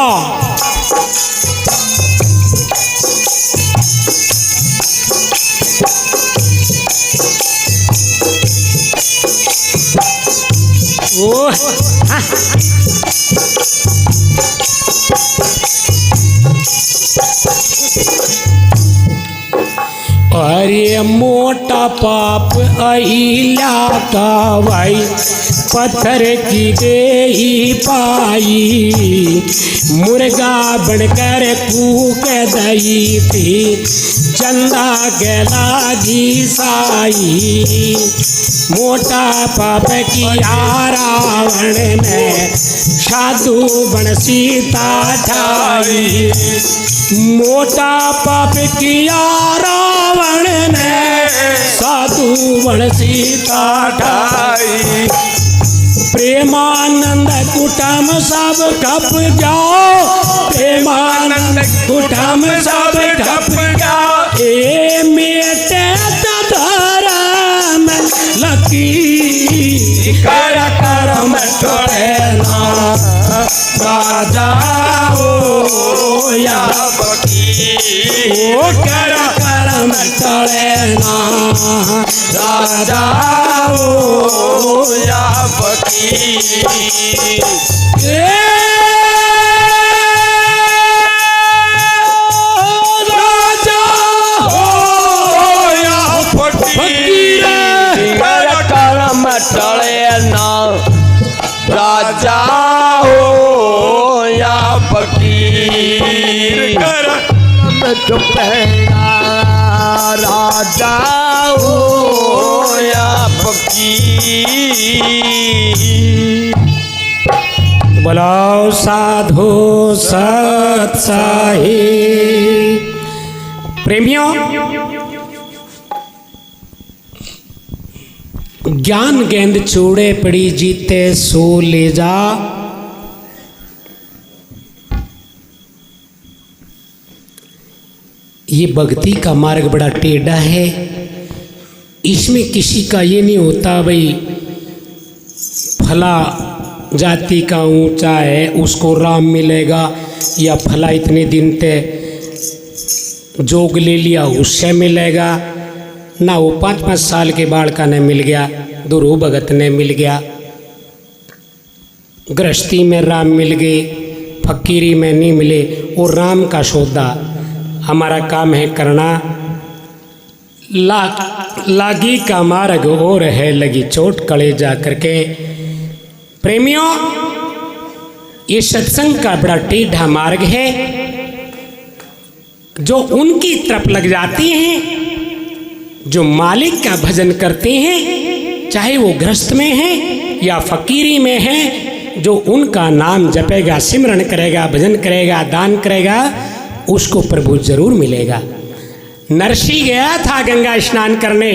वो अरे मोटा पाप अहिल्या का भाई, पत्थर की देही पाई, मुर्गा बनकर कूक दई थी, चंदा गला घिसाई। मोटा पाप किया रावण ने, साधु बन सीता ठाई। मोटा पाप किया रावण ने, साधु बन सीता ठाई। प्रेमानंद कुटुंब सब खप जाओ, प्रेमानंद कुटुंब सब खप जाओ। ए मेटे धर्म लकी, कर कर्म टले ना राजा या फकीर। ओ कर कर्म टले ना राजा या फकीर। राजा फकीर कर चुपेड़ा राजा होया फकीर। बोलो साधु सत साहिब। प्रेमियों, ज्ञान गेंद चूड़े पड़ी जीते सो ले जा। ये भक्ति का मार्ग बड़ा टेढ़ा है। इसमें किसी का ये नहीं होता भाई फला जाति का ऊंचा है उसको राम मिलेगा, या फला इतने दिन ते जोग ले लिया उससे मिलेगा। ना वो 5-5 साल के बालका ने मिल गया, दुरू भगत ने मिल गया, गृहस्थी में राम मिल गए, फकीरी में नहीं मिले। वो राम का सौदा हमारा काम है करना। लागी का मार्ग और है लगी चोट कले जा करके। प्रेमियों, ये सत्संग का बड़ा टेढ़ा मार्ग है। जो उनकी तरफ लग जाती हैं, जो मालिक का भजन करते हैं, चाहे वो गृहस्थ में है या फकीरी में है, जो उनका नाम जपेगा, सिमरन करेगा, भजन करेगा, दान करेगा, उसको प्रभु जरूर मिलेगा। नरसी गया था गंगा स्नान करने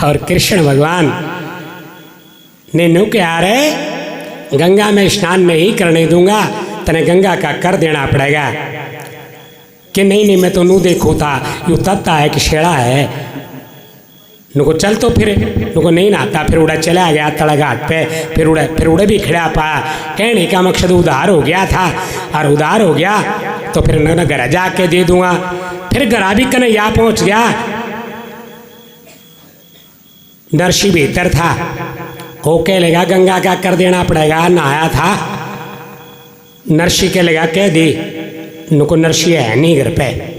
और कृष्ण भगवान ने नु के आ रहे, गंगा में स्नान नहीं करने दूंगा, तने गंगा का कर देना पड़ेगा। कि नहीं मैं तो नू देखो था यू तत्ता है कि शेड़ा है। नुको चल तो फिर नुको नहीं नहाता, फिर उड़ा चला गया तड़घाट पे, फिर उड़े भी खड़ा पाया। कहने का मकसद उधार हो गया था, और उधार हो गया तो फिर न घर जाके दे दूंगा। फिर घरा भी कन्हैया पहुंच गया। नरसी भीतर था, वो कह लेगा गंगा का कर देना पड़ेगा, नहाया था। नरसी कह लेगा कह दे, नुको नरसी है नहीं घर पे।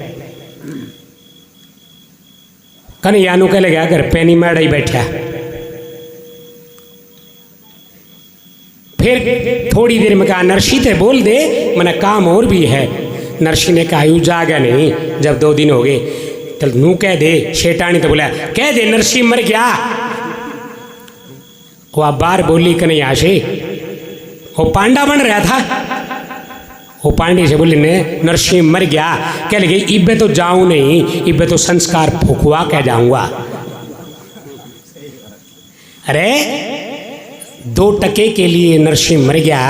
कन्हैया नु कह लेगा घर पे नहीं, मैडा ही बैठा। फिर थोड़ी देर में कहा नरसी ते बोल दे, मना काम और भी है। नरसी ने कहा यू जागा नहीं, जब 2 दिन हो गए तो नू कह दे। शेटानी तो बोला कह दे नरसी मर गया। वो बार बोली कन्हैया से, वो पांडा बन रहा था, वो पांडे से बोले ने नरसी मर गया। कह लगे इब्बे तो जाऊं नहीं, इब्बे तो संस्कार फुकवा के जाऊंगा। अरे 2 टके के लिए नरसी मर गया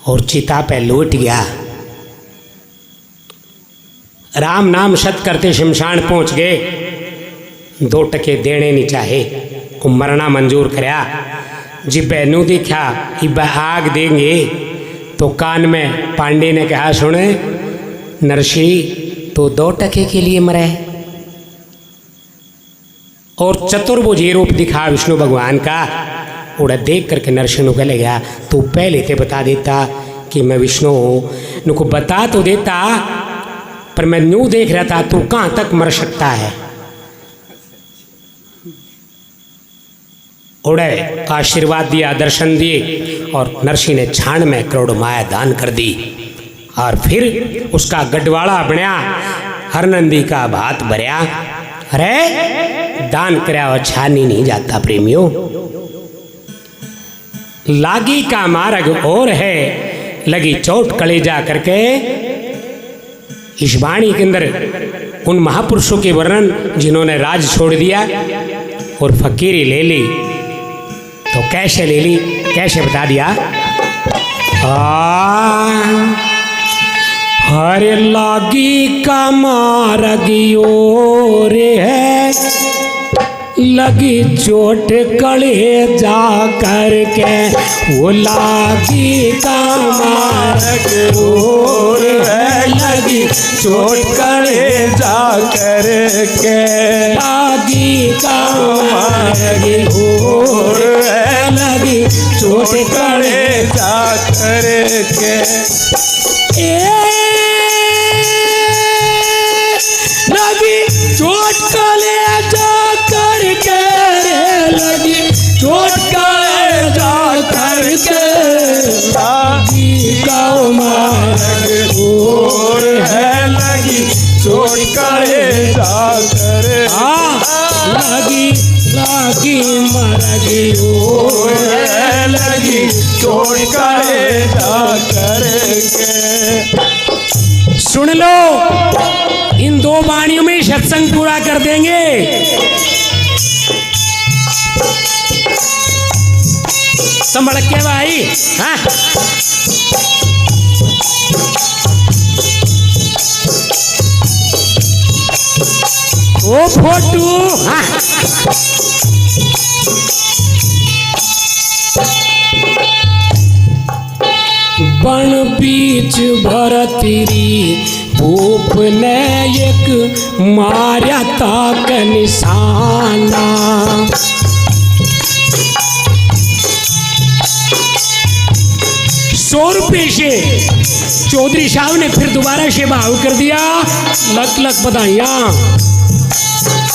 और चिता पे लौट गया। राम नाम सत करते शमशान पहुंच गए। 2 टके देने नहीं चाहे, को मरना मंजूर कराया। जिब्बे नू देखा इब्बे आग देंगे तो कान में पांडे ने कहा सुने नरसी तो 2 टके के लिए मरे। और चतुर्भुज रूप दिखा विष्णु भगवान का। उड़ा देख करके नरसी नु कह गया तू पहले ते बता देता कि मैं विष्णु हूँ, नुको बता तो देता, पर मैं न्यू देख रहा था तू कहाँ तक मर सकता है। उड़े आशीर्वाद दिया, दर्शन दिए, और नरसी ने क्षण में करोड़ माया दान कर दी। और फिर उसका गढ़वाड़ा बनया, हरनंदी का भात भरया। अरे दान करया और छानी नहीं जाता प्रेमियों। लागी का मार्ग और है लगी चोट कलेजा करके। इस वाणी के अंदर उन महापुरुषों के वर्णन जिन्होंने राज छोड़ दिया और फकीरी ले ली। तो कैसे ले ली, कैसे बता दिया। हरे लागी का मार्ग और है लगी चोट कले जा करके। वो लागी का मार्ग और है लगी चोट कले जा करके। लागी का मार्ग और है लगी चोट कले जा करके। लगी चोट कले जा करके, लगी चोट कले जा करके। की ओर है लगी चोट कलेजा करके। सुन लो, इन दो वाणियों में सत्संग पूरा कर देंगे। संभल के भाई। हाँ, ओ फोटू। हाँ, बन बीच भरतरी भूप ने एक मार्या ताक निशाना। 100 रुपये से चौधरी साहब ने फिर दोबारा से भाव कर दिया। लख लख बधाइयाँ।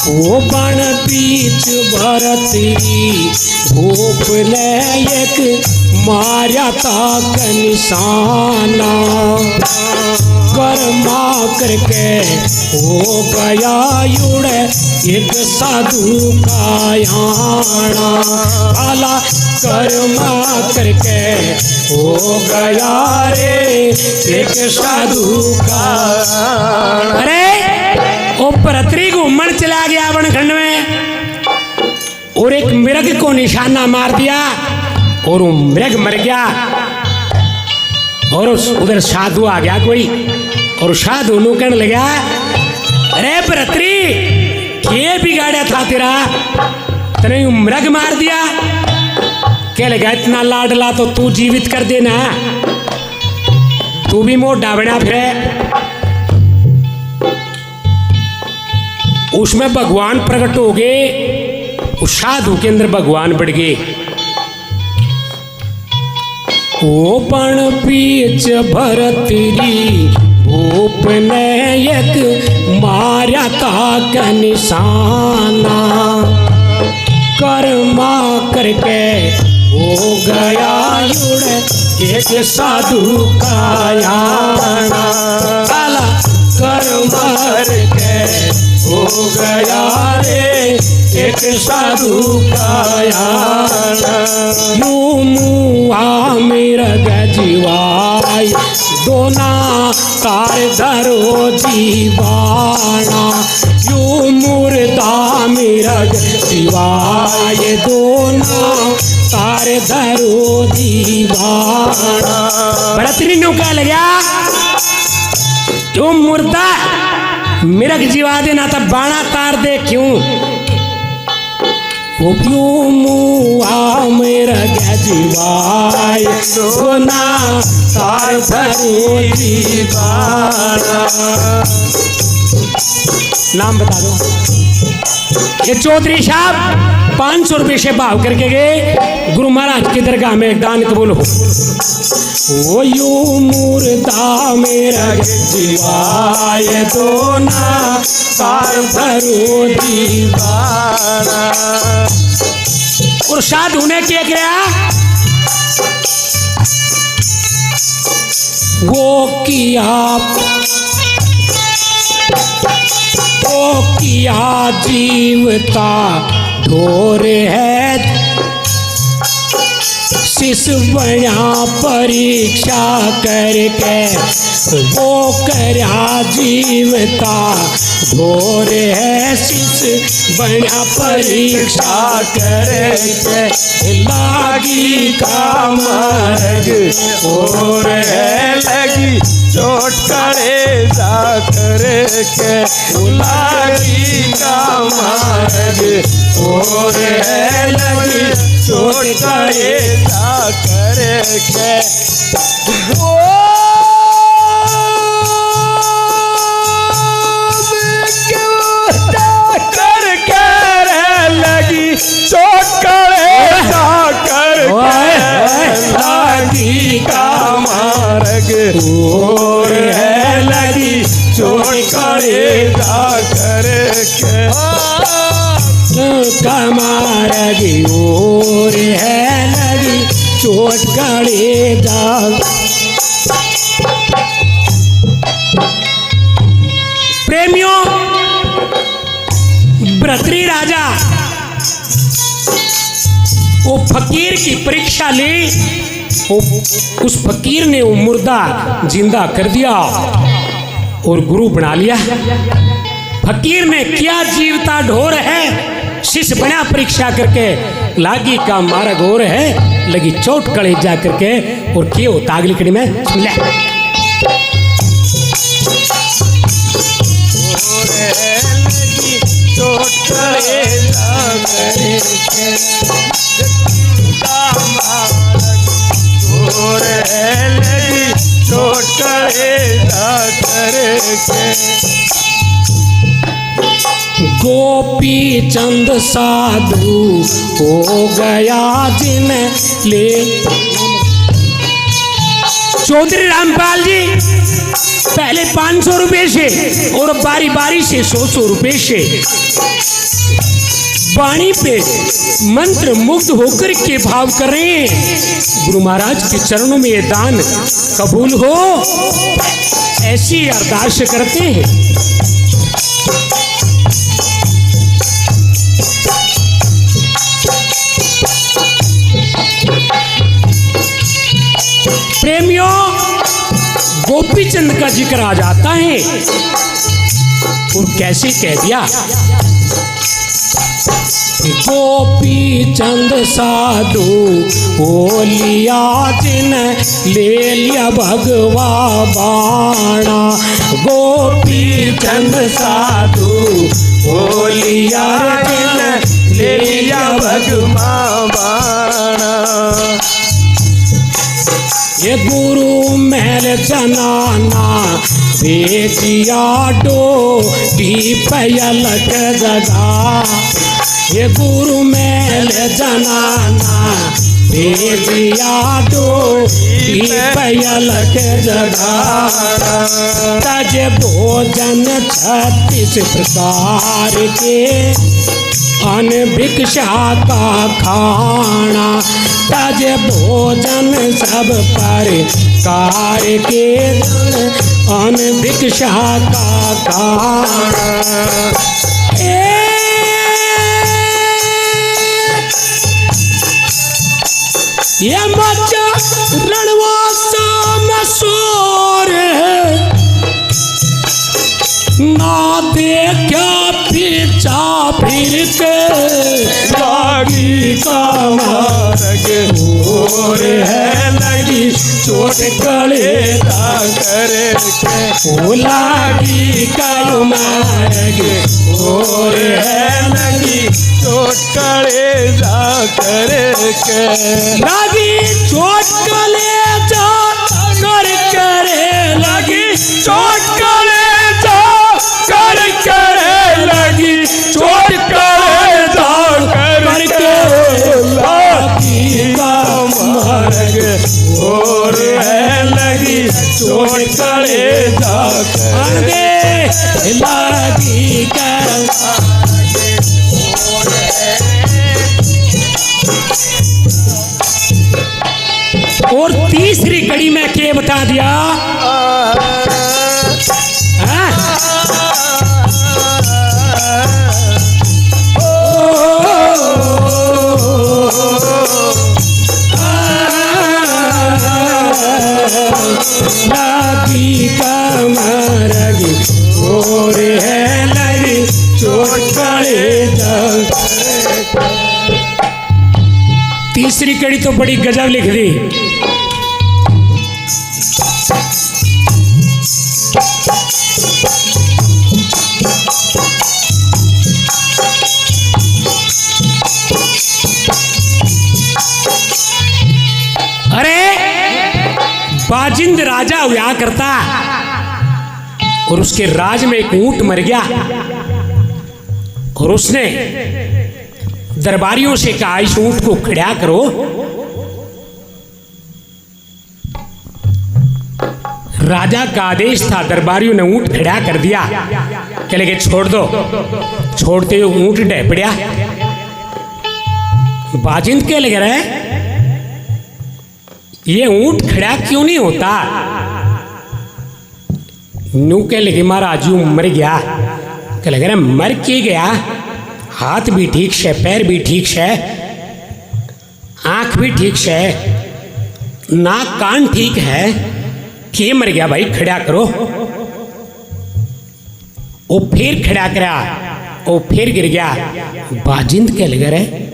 वो बन बीच भरतरी भूप ने एक मार्या ताक निशाना। कर्मा करके हो गया युड़ एक साधु का याना। आला कर्मा करके हो गया रे एक साधु का। अरे वो भरतरी घूमन चला गया वनखंड में और एक मृग को निशाना मार दिया और वो मृग मर गया। और उधर साधु आ गया कोई और साधु नु कहने लगा, अरे भरतरी क्या बिगाड़ा था तेरा, तने मृग मार दिया। कह लगा इतना लाडला तो तू जीवित कर देना, तू भी मोटा बना फिरे। उसमें भगवान प्रकट हो गए, उस साधु के अंदर भगवान बढ़ गए। ओ पण बीच भरतरी भूप ने एक मार्या ताक निशाना। कर्मा करके हो गया युड़ एक साधु का याना। काला कर्मा करके हो गया रे एक साधु का याना। यूं मुआ मृग जीवाय दोना तार धरो जीवाना। यूं मुर्दा मृग जीवाय दोना तार धरो जीवाना। भरतरी नु कह लगा, जो मुर्दा मृग जीवा देना तब बाणा तार दे क्यों। वो क्यों मुआ मृग जीवाय सोना तार धरो जीवाना। नाम बता दो। ये चौधरी साहब 500 रुपये से भाव करके गए गुरु महाराज की दरगाह में एक दान कबूल हो। ओ यू मुर्दा मृग जीवाय दोना तार धरो जीवाना। और साधु ने क्या किया, वो किया जीवता ढोर है शिष बना परीक्षा करके। वो करया जीवता ढोर है शिष बना परीक्षा करके। लागी का मार्ग और है लगी चोट कलेजा करके। लागी का मार्ग और है लगी चोट कलेजा करके। लगी चोट कलेजा करके। लागी का मार्ग और है लगी चोट कलेजा करके। कमारगी और है लगी चोट कलेजा। प्रेमियों, भरतरी राजा वो फकीर की परीक्षा ली। उस फकीर ने वो मुर्दा जिंदा कर दिया और गुरु बना लिया। फकीर ने क्या जीवता ढोर है, शिष्य बना परीक्षा करके, लागी का मार्ग और है, लगी चोट कड़े जा करके और क्यों तागली कड़ी में सुन ले। गोपी चंद साधु हो गया जिन ले। चौधरी रामपाल जी पहले 500 रुपए से और बारी बारी से 100 रुपए से वाणी पे मंत्र मुग्ध होकर के भाव कर रहे हैं। गुरु महाराज के चरणों में ये दान कबूल हो, ऐसी अरदास करते हैं। प्रेमियों, गोपीचंद का जिक्र आ जाता है और कैसे कह दिया। गोपी चंद साधु हो लिया जिन ले लिया भगवा बाणा। गोपी चंद साधु हो लिया जिन ले लिया भगवा बाणा। ये गुरु महल जनाना बेचिया डोटी पयलक जगा। ये गुरु महल जनाना बेचिया डोटी पयलक जगा। तज भोजन 36 प्रकार के अन भिक्षा का खाना। तज भोजन सब प्रकार के अन भिक्षा का खाना। ये मचा रणवासा में शोर है, ना देखा पीछा फिर के लागी का मार्ग और है। लगी चोट कड़े कर के लागी का मार्ग और है। लगी चोट कड़े जा कर के लगी चोट कलेजा कर करे। लगी चोट कलेजा कर करे। लगी चोट कलेजा कर के लागी का मार्ग और है। लगी चोट कलेजा कर के लागी का। और तीसरी कड़ी में क्या बता दिया। लागी का मार्ग और है। लगी चोट कड़े जा। तीसरी कड़ी तो बड़ी गजब लिख दी। अरे बाजिंद राजा हुआ करता और उसके राज में एक ऊंट मर गया और उसने दरबारियों से कहा इस ऊंट को खड़ा करो। राजा का आदेश था, दरबारियों ने ऊंट खड़ा कर दिया। कह लगे छोड़ दो। छोड़ते हुए ऊंट डह पड़ा। बाजिंद के लग रहा है ये ऊंट खड़ा क्यों नहीं होता। नू के लगे महाराज यूं मर गया। कह लग रहा मर के गया, हाथ भी ठीक से पैर भी ठीक से, आंख भी ठीक से है, नाक कान ठीक है, के मर गया भाई, खड़ा करो। वो फिर खड़ा करा, वो फिर गिर गया। बाजिंद के लगे रहे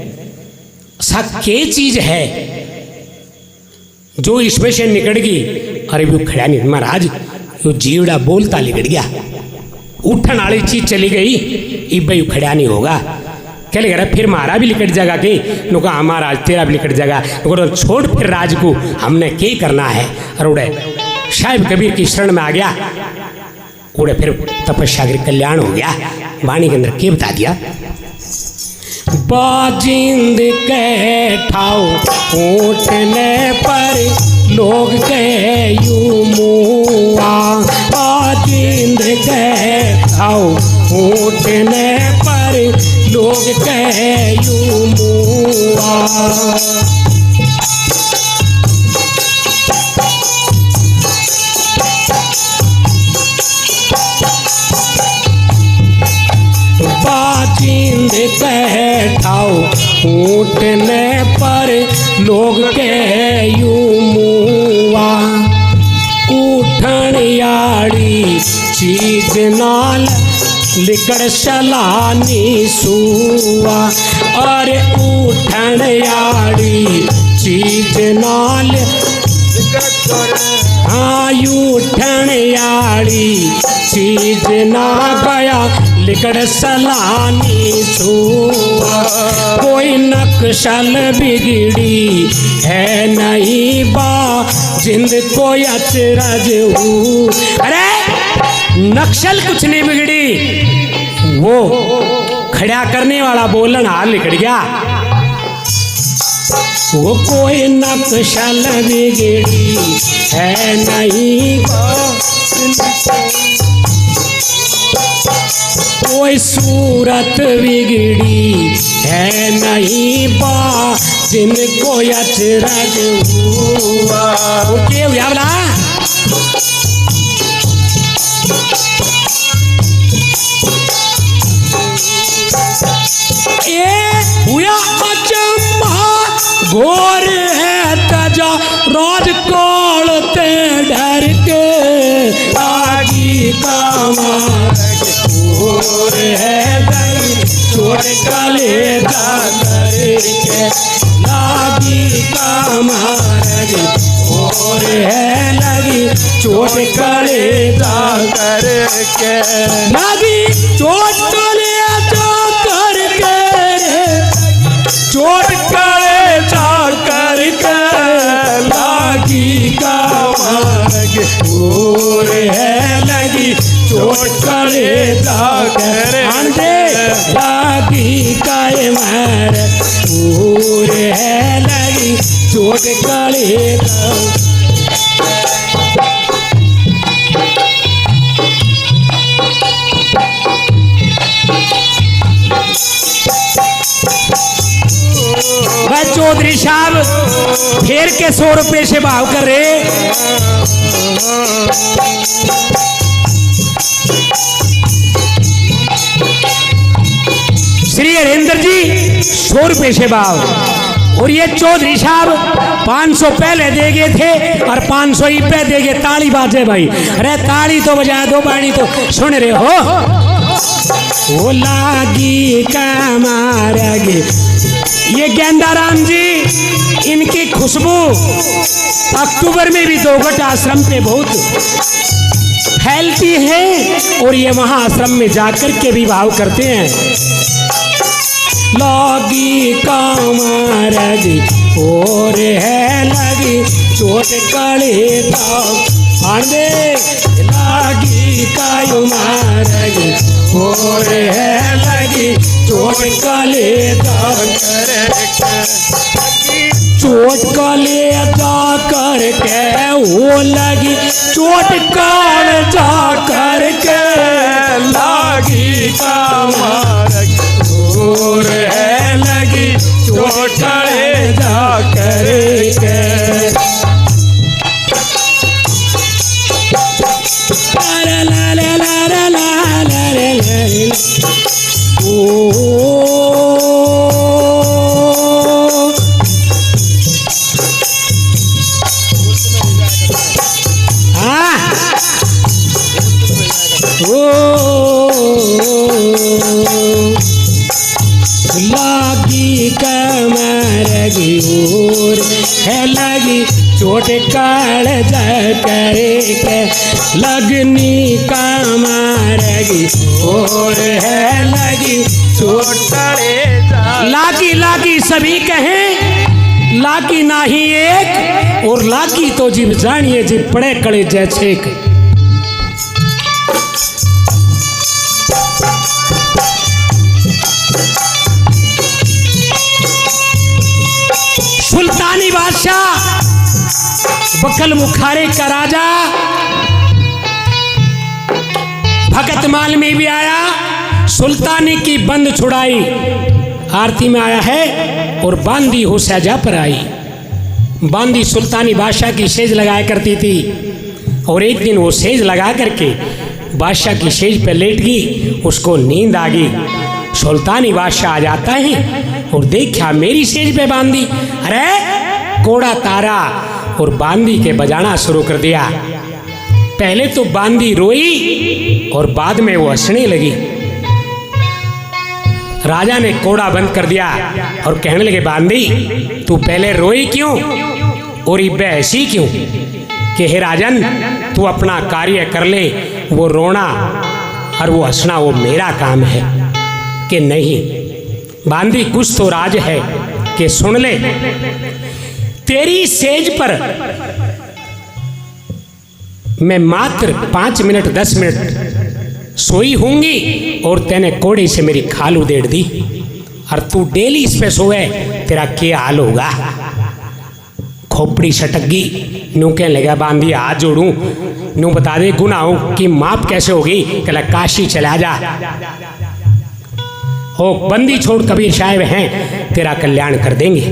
सा के चीज है जो इसमें से निकल गई। अरे वो खड़ा नहीं महाराज, वो जीवड़ा बोलता लिकट गया, उठन वाली चीज चली गई, इब भाई खड़ा नहीं होगा। क्या लग रहा फिर मारा भी लिकट जाएगा कि नुका हमारा राज तेरा भी लिकट जाएगा, छोड़ फिर राज को, हमने क्या करना है। और उड़े साहिब कबीर की शरण में आ गया, उड़े फिर तपस्या के कल्याण हो गया। वाणी के अंदर क्या बता दिया, बाजिंद के ठाओ उठने पर लोग के यू मुआ, बाजिंद के ठाओ उठने पर लोग के यू मुआ। बाजिंद कह ठाओ उठने पर लोग के यू मुआ, उठन याड़ी चीज नाल लिकड़ सलानी सुआ। अरे उठन याड़ी चीज नाल हाँ उठन याड़ी चीज ना गया लिकड़ सलानी छुआ। कोई नक्शल बिगड़ी है नहीं बाजिंद को अचरज हूँ। अरे नक्शल कुछ नहीं बिगड़ी, वो खड़ा करने वाला बोलन हाल लिकड़ गया। वो कोई नक्शल बिगड़ी है नहीं, कोई सूरत बिगड़ी है नहीं बाजिंद को अचरज हुआ। क्या हुआ बोला, हुआ अचंभा घोर है तजा राज कोलते डर के आगी का घोर है दई छोड़ कले करके लागी का मारग और है लगी चोट कले करके लगी चोट कले करके चोट करे जा करके लागी का मार्ग और है लगी चोट करे जा कर लागी का मार्ग और है लगी चोट करे चौधरी साहब फेर के 100 रुपए से भाव कर रहे। श्री हरेंद्र जी 100 रुपए से भाव, और ये चौधरी साहब 500 पहले दे गए थे और 500 ही पे दे गए। ताली बाजे भाई, अरे ताली तो बजा दो, बाणी तो सुन रहे हो। वो लागी का मारेगी ये गेंदाराम जी, इनकी खुशबू अक्टूबर में भी दोगट आश्रम पे बहुत फैलती है, और ये वहां आश्रम में जाकर के भी भाव करते हैं। लागी का मारेगी और है लगी चोट कड़े आंदे, लागी का मारेगी और है लगी चोट कले चोट कले जा करके वो लगी चोट काल जा करके लागी का मारगी और है लगी चोट कले जा करके। लगी और है लगी चोट कालजा करे के लगनी का मारेगी और है लगी चोट लागी लागी सभी कहें लागी नाही एक और लागी तो जीव जानिए जी पड़े कड़े जैसे सुल्तानी बादशाह बकल मुखारे का राजा भगत माल में भी आया सुल्तानी की बंद छुड़ाई आरती में आया है और बांदी हो सहजा पर आई। बांदी सुल्तानी बादशाह की सेज लगाया करती थी और एक दिन वो सेज लगा करके बादशाह की सेज पर लेट गई, उसको नींद आ गई। सुल्तानी बादशाह आ जाता है और देखा मेरी सेज पे बांदी, अरे कोड़ा तारा और बांदी के बजाना शुरू कर दिया। पहले तो बांदी रोई और बाद में वो हंसने लगी। राजा ने कोड़ा बंद कर दिया और कहने लगे बांदी तू पहले रोई क्यों और इब्बे हंसी क्यों कि हे राजन तू अपना कार्य कर ले, वो रोना और वो हंसना वो मेरा काम है कि नहीं। बांदी कुछ तो राज है कि सुन ले, तेरी सेज पर मैं मात्र 5 मिनट 10 मिनट सोई होंगी और तेने कोड़े से मेरी खाल उधेड़ दी और तू डेली इस पे सोए, तेरा क्या हाल होगा। खोपड़ी सटकी नू कहने लगा बांदी हाथ जोड़ूं नू बता दे गुनाहों की माप कैसे होगी। कहला काशी चला जा, ओ बंदी छोड़ कबीर साहब हैं तेरा कल्याण कर देंगे।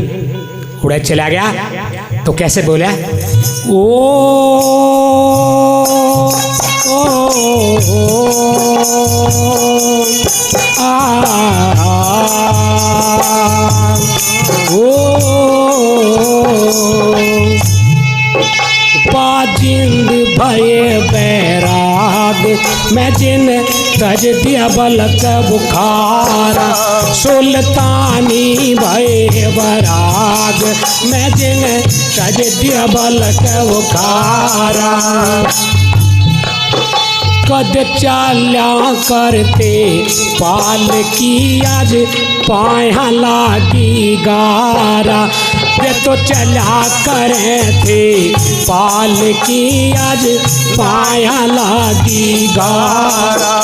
उड़े चला गया तो कैसे बोला बाजिंद भये बैराग मैं जिन तज दिया बलक बुखारा सुल्तानी भये बराग मैं जिन तज दिया बलक बुखारा कद चाल्या करते पाल की आज पाया लागी गारा ये तो चला करे थे पाल की आज पाया लागी गारा।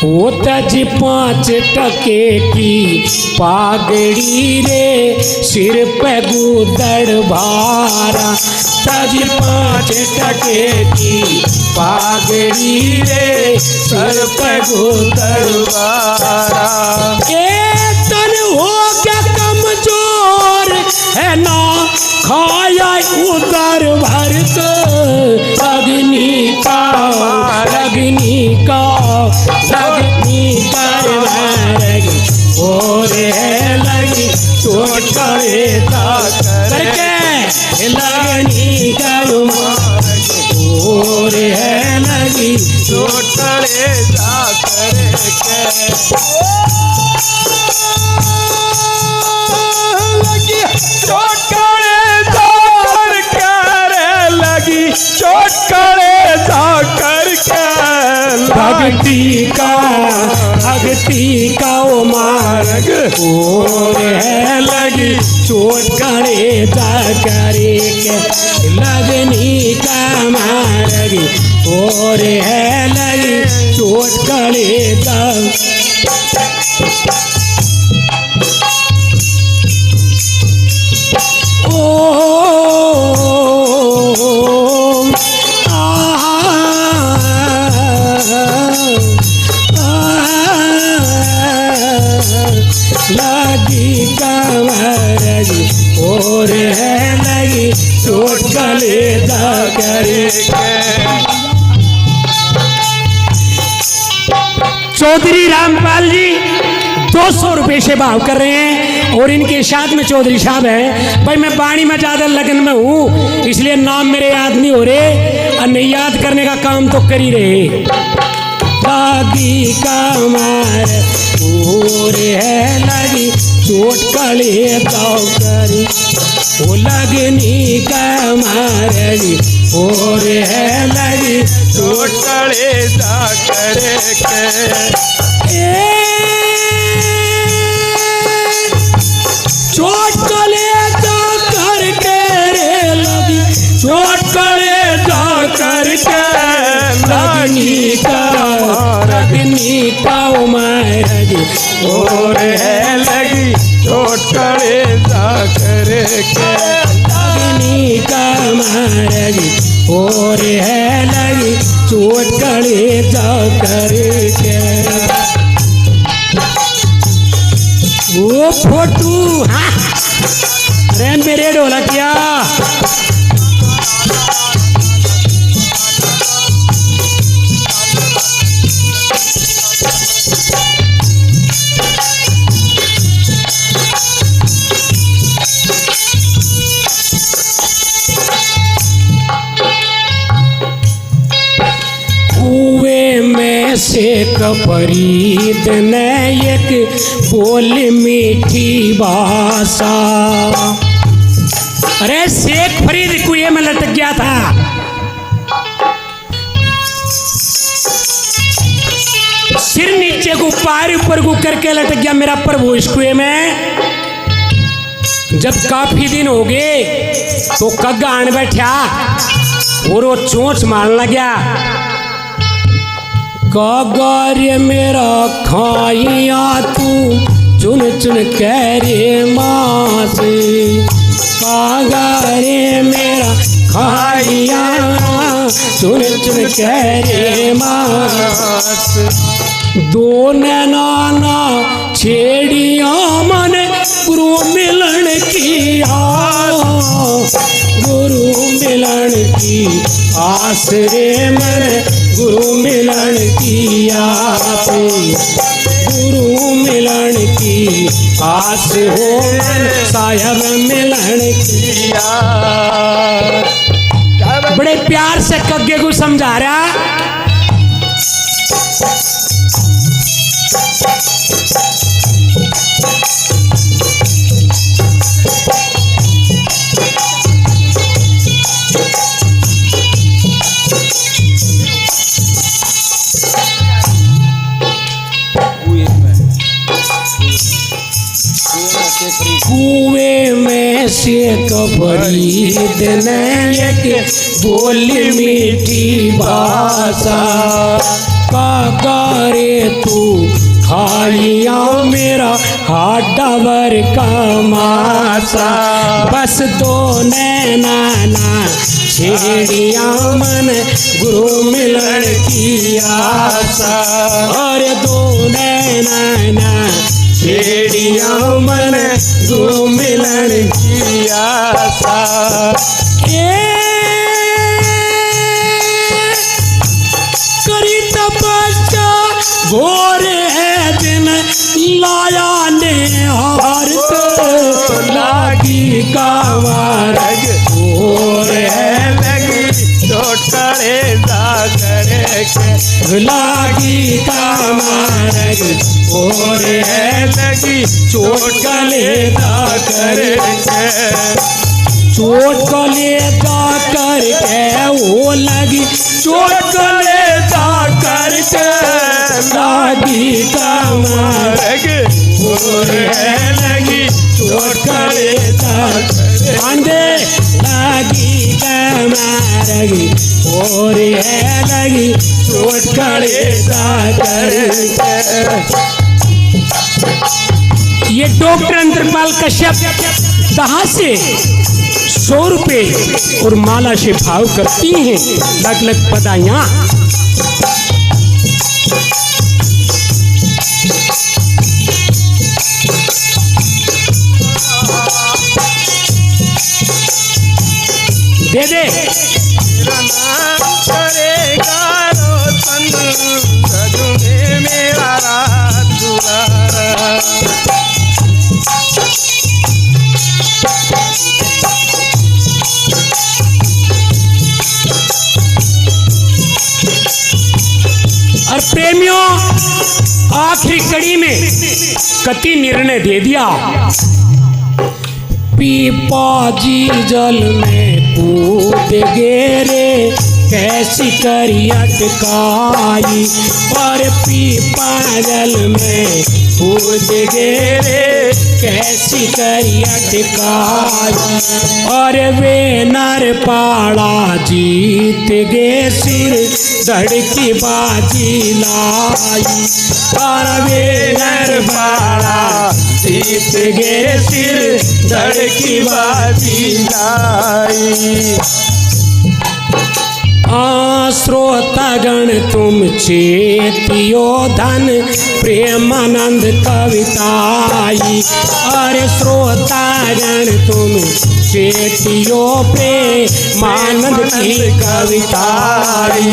वो तज 5 टके की पागड़ी रे सिर पे गुदड़ भारा तज 5 टके की पागड़ी रे सिर पे गुदड़ भारा। ए तन हो क्या कमजोर है ना खाया उधर भरत अग्नि का और है लगी चोट करे करके लगनी का और है लगी चोट करे लगी चोट करे करके भक्ति का वो मार्ग और है लगी चोट करे करे के लगनी का मार्ग और है लगी चोट करे लगी कमर और है लगी चोट गले करे। चौधरी रामपाल जी 200 रुपये से भाव कर रहे हैं और इनके साथ में चौधरी साहब हैं। भाई मैं बाणी में ज़्यादा लगन में हूँ इसलिए नाम मेरे याद नहीं हो रहे और नहीं याद करने का काम तो कर ही रहे। लगी कमर और है लगी चोट कलेजा करी वो लगनी कमर जी और है लगी चोट कलेजा करे चोट कलेजा करके रे लगी चोट कलेजा करके लगनी का उमर और है लगी चोट कलेजा करे लगनी का उमर और है लगी चोट कलेजा करके वो फोटू अरे मेरे ढोलकिया कुएं में से कपरीत ने एक बोली मीठी भाषा अरे शेख फरीद कुएं में लटक गया था सिर नीचे को पैर ऊपर को करके लटक गया मेरा प्रभु इस कुएं में जब काफी दिन हो गए तो कग्गा आन बैठा और वो चोंच मारने लगा कागारे मेरा खाइया तू चुन चुन करे मास कागारे मेरा खाइया चुन चुन करे मास दो नाना छेड़िया मन गुरु मिलन किया गुरु मिलन की आस रे मन गुरु मिलन की आस गुरु मिलन की आस हो साहब मिलन की बड़े प्यार से कग्गे को समझा रहा कुएं में से कबरीद ने एक बोली मीठी भाषा कागारे तू खाइया मेरा हाडावर का मासा बस दो नैना छेड़िया मन गुरु मिलन की आशा और दो नैना छेड़िया मन गुरु मिलन की आशा करी तपस्या घोर है दिन लाया ने हार लागी कावारग घोर है लगी चोटड़े करे के लागी कावारग घोर है लगी चोटले करे के चोट कले दा करके वो लगी चोट कले दा करके लागी कमर और है लगी चोट कले दा अंधे लागी कमर और है लगी चोट कले दा करके ये डॉक्टर अंतरपाल कश्यप कहाँ से 100 रुपए और माला से भाव करती हैं लग लग बधाइयाँ दे दे करेगा रोशन सजुने मेरा रात दुलारा और प्रेमियों आखिरी कड़ी में कति निर्णय दे दिया। पीपा जी जल में कूद गेरे कैसी करी अटकाई, और पीपा जल में कूद गेरे कैसी करी अटकाई, और वे नर पाड़ा जीत गे सिर धड़की बाजी लाई, और वे नर पाड़ा जीत गे सिर धड़की बाजी लाई। श्रोतागण तुम चेतियो धन प्रेमानंद कविताई, अरे श्रोतागण तुम चेतियो प्रेमानंद की कविताई।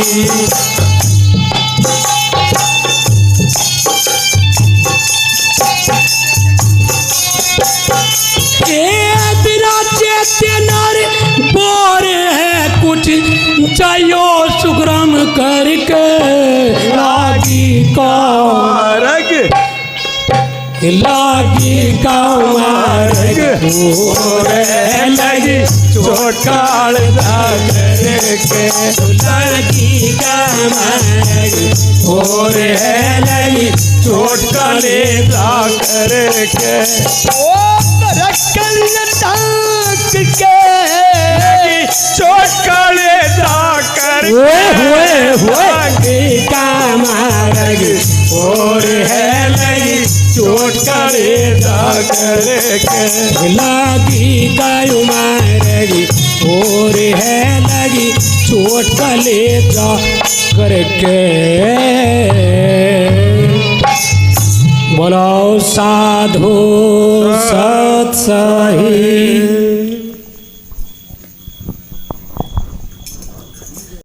बिना चेत्य नर बोर है कुछ जायो सुग्राम करके लागी मार्ग, लागी का मार्ग लगी चोटाल करके, लागी का मार्ग और है लगी चोटाले करके, चोटकाले जाकर का मार्ग और है लगी चोटकाले जाकर लगी गाय मार्ग और है लगी चोटकाले जा करके। बोलो साधु सत सही।